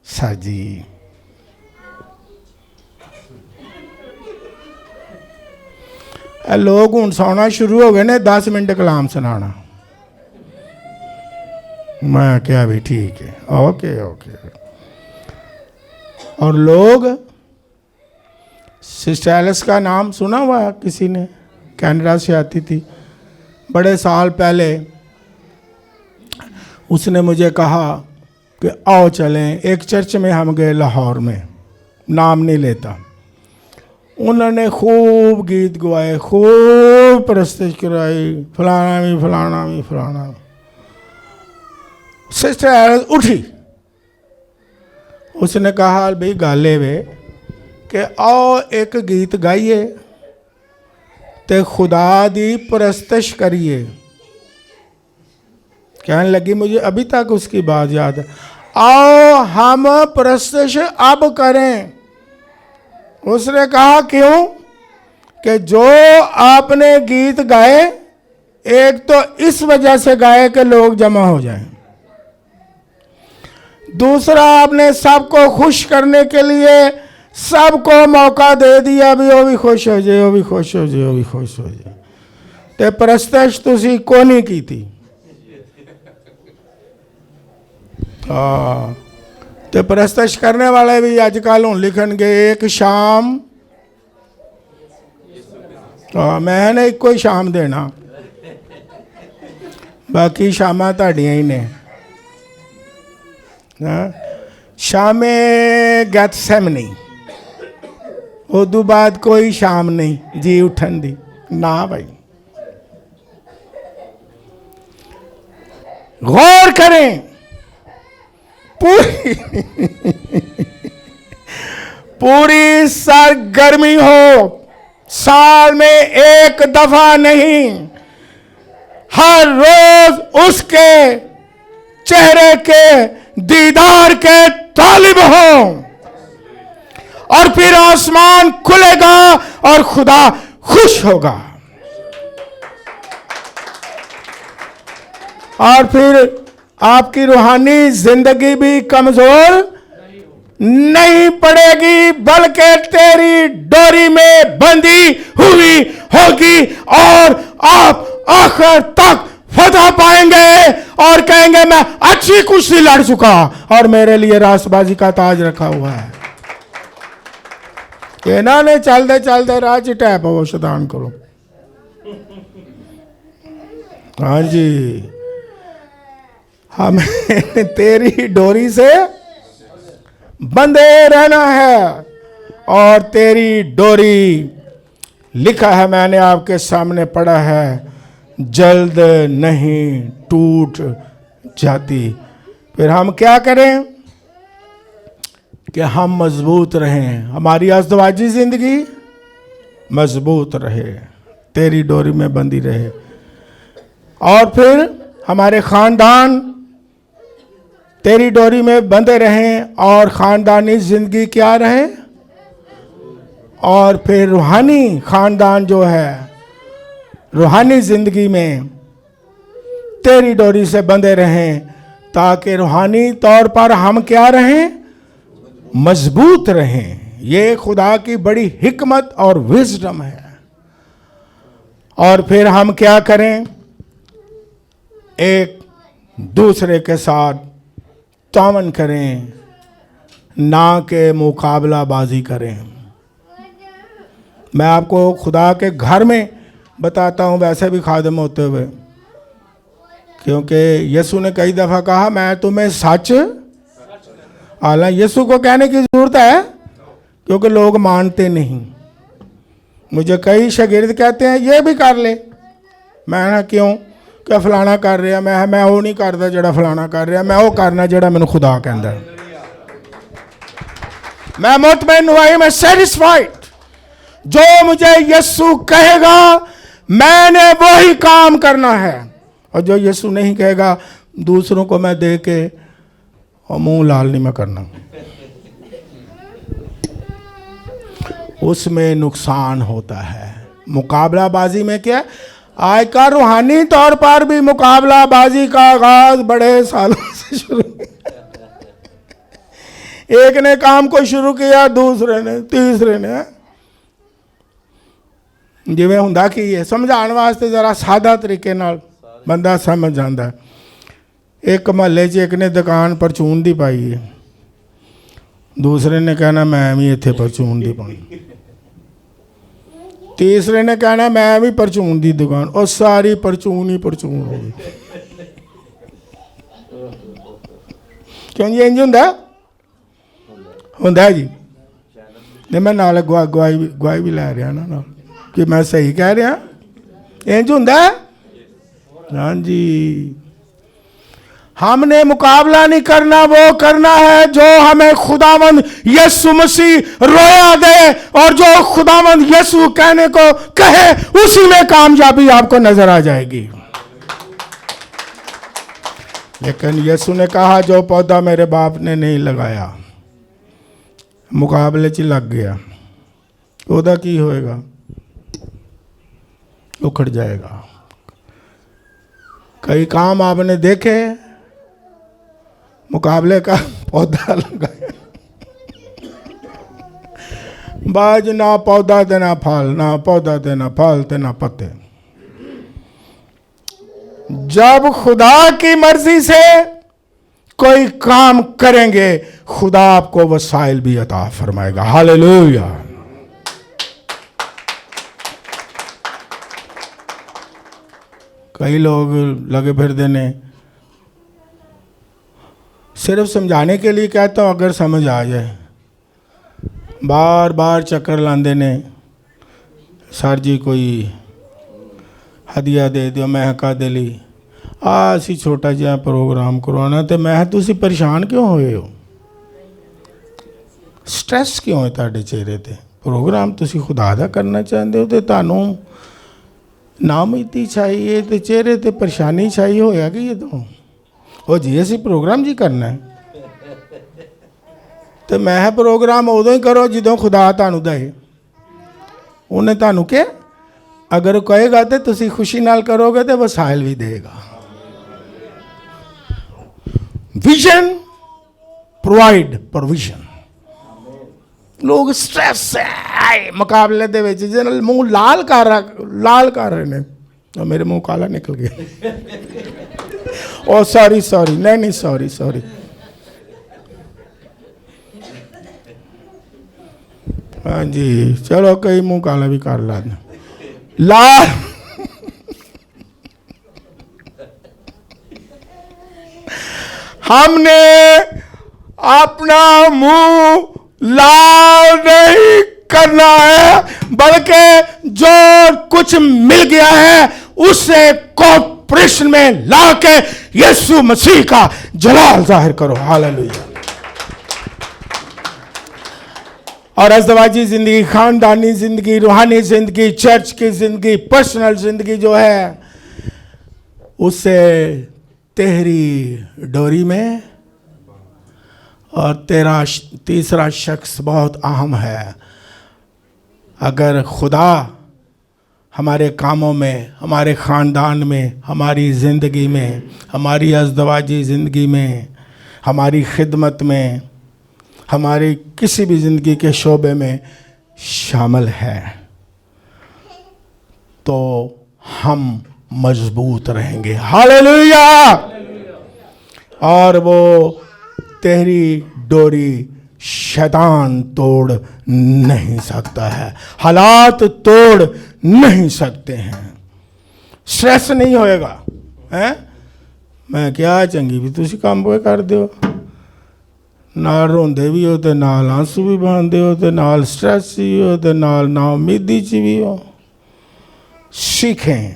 ਸਾਜੀ ਇਹ ਲੋਕ ਹੁਣ ਸੌਣਾ ਸ਼ੁਰੂ ਹੋ ਗਏ ਨੇ, 10 ਮਿੰਟ ਕਲਾਮ ਸੁਣਾਣਾ। मैं क्या भी ठीक है, ओके ओके। और लोग, सिस्टर एलिस का नाम सुना हुआ है किसी ने? कनाडा से आती थी बड़े साल पहले। उसने मुझे कहा कि आओ चलें। एक चर्च में हम गए लाहौर में, नाम नहीं लेता। उन्होंने खूब गीत गवाए, खूब प्रस्तुत कराई, फलाना भी फलाना भी फलाना भी। सिस्टर एलिस उठी, उसने कहा भाई गाले वे कि आओ एक गीत गाइए ते खुदा दी परस्तश करिए। कहने लगी, मुझे अभी तक उसकी बात याद है, आओ हम परस्तश अब करें। उसने कहा क्यों? कि जो आपने गीत गाए, एक तो इस वजह से गाए कि लोग जमा हो जाएं, दूसरा आपने सबको खुश करने के लिए सबको मौका दे दिया, भी वो भी खुश हो जाए, वो भी खुश हो जाए, वो भी खुश हो जाए। ते परस्तश तुसी को नहीं की थी। ते परस्तश करने वाले भी अजकल हूँ लिखणगे एक शाम, मैं ने एक ही शाम देना, बाकी शामां तुहाडियां ही ने। शामे गैथसेमनी, उदू बाद कोई शाम नहीं जी उठन दी ना भाई। गौर करें, पूरी सरगर्मी हो, साल में एक दफा नहीं, हर रोज उसके चेहरे के दीदार के तालिब हो, और फिर आसमान खुलेगा और खुदा खुश होगा। और फिर आपकी रूहानी जिंदगी भी कमजोर नहीं पड़ेगी, बल्कि तेरी डोरी में बंधी हुई होगी, और आप आखिर तक फतह पाएंगे और कहेंगे मैं अच्छी कुश्ती लड़ चुका और मेरे लिए रासबाजी का ताज रखा हुआ है। इन्होंने चलते चलते राह च टैप हो शैतान करो। हाँ जी, हमें तेरी डोरी से बंधे रहना है, और तेरी डोरी लिखा है, मैंने आपके सामने पढ़ा है, जल्द नहीं टूट जाती। फिर हम क्या करें कि हम मजबूत रहें, हमारी अज़दवाजी जिंदगी मजबूत रहे, तेरी डोरी में बंधी रहे। और फिर हमारे खानदान तेरी डोरी में बंधे रहें और खानदानी जिंदगी क्या रहे, और फिर रूहानी खानदान जो है, रूहानी जिंदगी में तेरी डोरी से बंधे रहें, ताकि रूहानी तौर पर हम क्या रहें, मजबूत रहें। ये खुदा की बड़ी हिकमत और विजडम है। और फिर हम क्या करें, एक दूसरे के साथ तामन करें, ना के मुकाबला बाजी करें। मैं आपको खुदा के घर में बताता हूँ, वैसे भी खादिम होते हुए, क्योंकि यीशु ने कई दफ़ा कहा मैं तुम्हें सच, हालांकि यीशु को कहने की ज़रूरत है क्योंकि लोग मानते नहीं। मुझे कई शागिर्द कहते हैं ये भी कर ले, मैं ना क्यों, क्या फलाना कर रहा, मैं वो नहीं करता जड़ा फलाना कर रहा, मैं वो करना जड़ा मैंने खुदा कहता है। मैं मुतमईन हुआ, मैं सेटिस्फाइड, जो मुझे यीशु कहेगा मैंने वही काम करना है, और जो यीशु नहीं कहेगा दूसरों को मैं दे के और मुंह लाल नहीं मैं करना। उसमें नुकसान होता है। मुकाबलाबाजी में क्या, आज का रूहानी तौर पर भी मुकाबलाबाजी का आगाज बड़े सालों से शुरू, एक ने काम को शुरू किया, दूसरे ने, तीसरे ने, जिवें हुंदा की है समझाने वास्ते जरा सादा तरीके नाल बंदा समझ जाता है। एक महल्ले 'च एक ने दुकान परचून दी पाई है, दूसरे ने कहना मैं भी इत्थे परचून दी पाई, तीसरे ने कहना मैं भी परचून दी दुकान, और सारी परचून ही परचून हो गई। क्यों जी इंज हुंदा जी, नहीं मैं नाल गवाही भी लै रहा ना कि मैं सही कह रहा, इंज हुंदा। हाँ जी, हमने मुकाबला नहीं करना, वो करना है जो हमें खुदावंद यीशु मसीह रोया दे, और जो खुदावंद यीशु कहने को कहे उसी में कामयाबी आपको नजर आ जाएगी। लेकिन यीशु ने कहा जो पौधा मेरे बाप ने नहीं लगाया, मुकाबले 'च लग गया, ਉਹਦਾ ਕੀ होएगा, उखड़ जाएगा। कई काम आपने देखे, मुकाबले का पौधा लगाया, बाज ना पौधा ते ना फल, ना पौधा ते ना फल ते ना पत्ते। जब खुदा की मर्जी से कोई काम करेंगे, खुदा आपको वसाइल भी अता फरमाएगा। हालेलुया। कई लोग लगे फिरते ने, सिर्फ समझाने के लिए कहता हूँ अगर समझ आ जाए, बार बार चक्कर लाते ने, सर जी कोई हदिया दे दो महका दे ली, असी छोटा जिहा प्रोग्राम करवाना, तो मैं तुसी परेशान क्यों होए हो, स्ट्रेस क्यों है तुहाडे चेहरे ते, प्रोग्राम तुसी खुदा दा करना चाहते हो, तो तुहानू नाउमीदी चाहिए, तो चेहरे ते परेशानी चाहिए होया कि ये तो वो जी असी प्रोग्राम जी करना है, तो मैं प्रोग्राम उदों ही करो जो खुदा तुहानू दे, उन्हें तुहानू के अगर कहेगा तो तुसी खुशी नाल करोगे तो वसाइल भी देगा। Vision provide provision. लोग स्ट्रेस है मुकाबले दे विच जे मुंह लाल कर रहे ने, तो मेरे मुंह काला निकल गया। ओ सॉरी नहीं सॉरी। हाँ जी चलो, कई मुंह काला भी कर ला लाल। हमने अपना मुंह लाल नहीं करना है, बल्कि जो कुछ मिल गया है उसे कॉर्पोरेशन में लाके यीशु मसीह का जलाल जाहिर करो। हालेलुया। और अज़दवाजी जिंदगी, खानदानी जिंदगी, रूहानी जिंदगी, चर्च की जिंदगी, पर्सनल जिंदगी जो है, उससे तेरी डोरी में, और तेरा तीसरा शख्स बहुत अहम है। अगर खुदा हमारे कामों में, हमारे ख़ानदान में, हमारी ज़िंदगी में, हमारी अज़दवाजी ज़िंदगी में, हमारी खिदमत में, हमारी किसी भी ज़िंदगी के शोबे में शामिल है, तो हम मजबूत रहेंगे। हालेलुया। और वो तेरी डोरी शैतान तोड़ नहीं सकता है, हालात तोड़ नहीं सकते हैं। स्ट्रेस नहीं होएगा हैं। मैं क्या चंगी भी तुसी काम पे कर दियो, नाल रोंदे भी हो ते नाल आंसू भी बहांदे हो ते नाल स्ट्रेस भी हो ते नाल ना उम्मीदी च भी हो। सीखें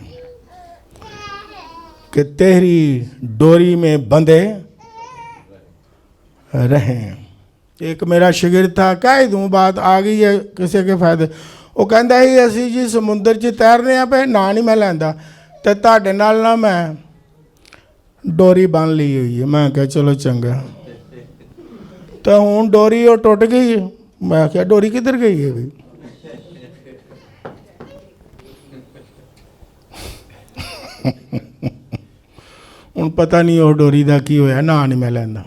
कि तेरी डोरी में बंधे रहें। एक मेरा शिगिर्द था, कह ही दूँ बात आ गई है किसी के फायदे। वो कहता ही असी जी समुद्र च तैरने पे ना नहीं मैं लैंदा ते तुहाडे नाल ना मैं डोरी बन ली हुई है। मैं क्या चलो चंगा, तो हूँ डोरी वो टुट गई। मैं क्या डोरी किधर गई है भी। हूँ पता नहीं वो डोरी का की होया, ना नहीं मैं लैंदा।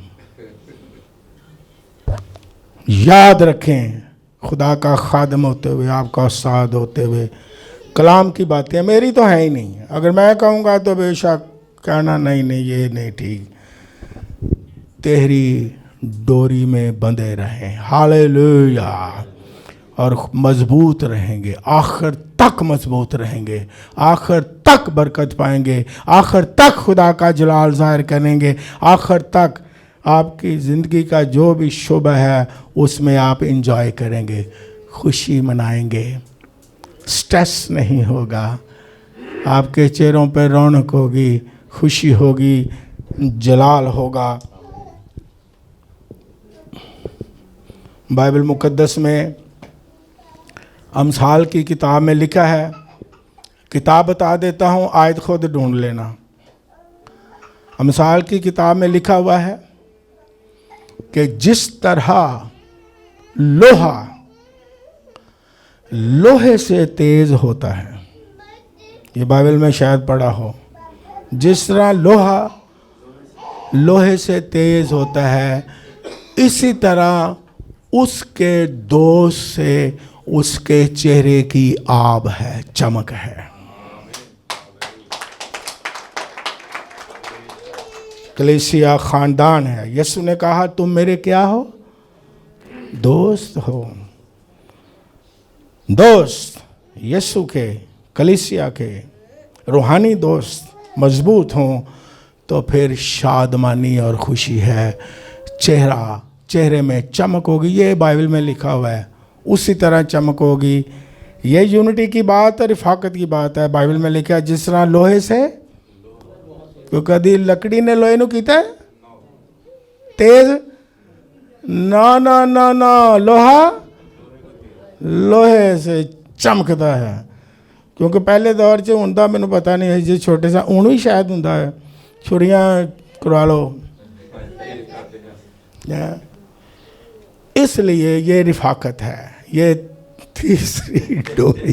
याद रखें, खुदा का खादम होते हुए, आपका उस्ताद होते हुए, कलाम की बातें मेरी तो है ही नहीं। अगर मैं कहूँगा तो बेशक कहना नहीं नहीं ये नहीं ठीक। तेरी डोरी में बंधे रहें। हालेलुया। और मजबूत रहेंगे, आखिर तक मजबूत रहेंगे, आखिर तक बरकत पाएंगे, आखिर तक खुदा का जलाल ज़ाहिर करेंगे, आखिर तक आपकी ज़िंदगी का जो भी शुभ है उसमें आप इंजॉय करेंगे, खुशी मनाएंगे, स्ट्रेस नहीं होगा, आपके चेहरों पर रौनक होगी, खुशी होगी, जलाल होगा। बाइबल मुकद्दस में अमसाल की किताब में लिखा है, किताब बता देता हूँ, आयत खुद ढूंढ लेना। अमसाल की किताब में लिखा हुआ है कि जिस तरह लोहे से तेज होता है, ये बाइबल में शायद पढ़ा हो, जिस तरह लोहे से तेज होता है, इसी तरह उसके दोस्त से उसके चेहरे की आब है, चमक है। कलीसिया खानदान है। यीशु ने कहा तुम मेरे क्या हो? दोस्त हो। दोस्त यीशु के, कलीसिया के रूहानी दोस्त मजबूत हों तो फिर शादमानी और खुशी है, चेहरे में चमक होगी। ये बाइबल में लिखा हुआ है, उसी तरह चमक होगी। ये यूनिटी की बात है, रिफाकत की बात है। बाइबल में लिखा है जिस तरह लोहे से, क्यों कभी लकड़ी ने लोहे नू कीता है तेज? ना ना ना ना, लोहे से चमकता है। क्योंकि पहले दौर च हुंदा मैनू पता नहीं, जो छोटे सा ऊन ही शायद हुंदा है, छुरियां करवा लो। इसलिए ये रिफाकत है, ये तीसरी डोरी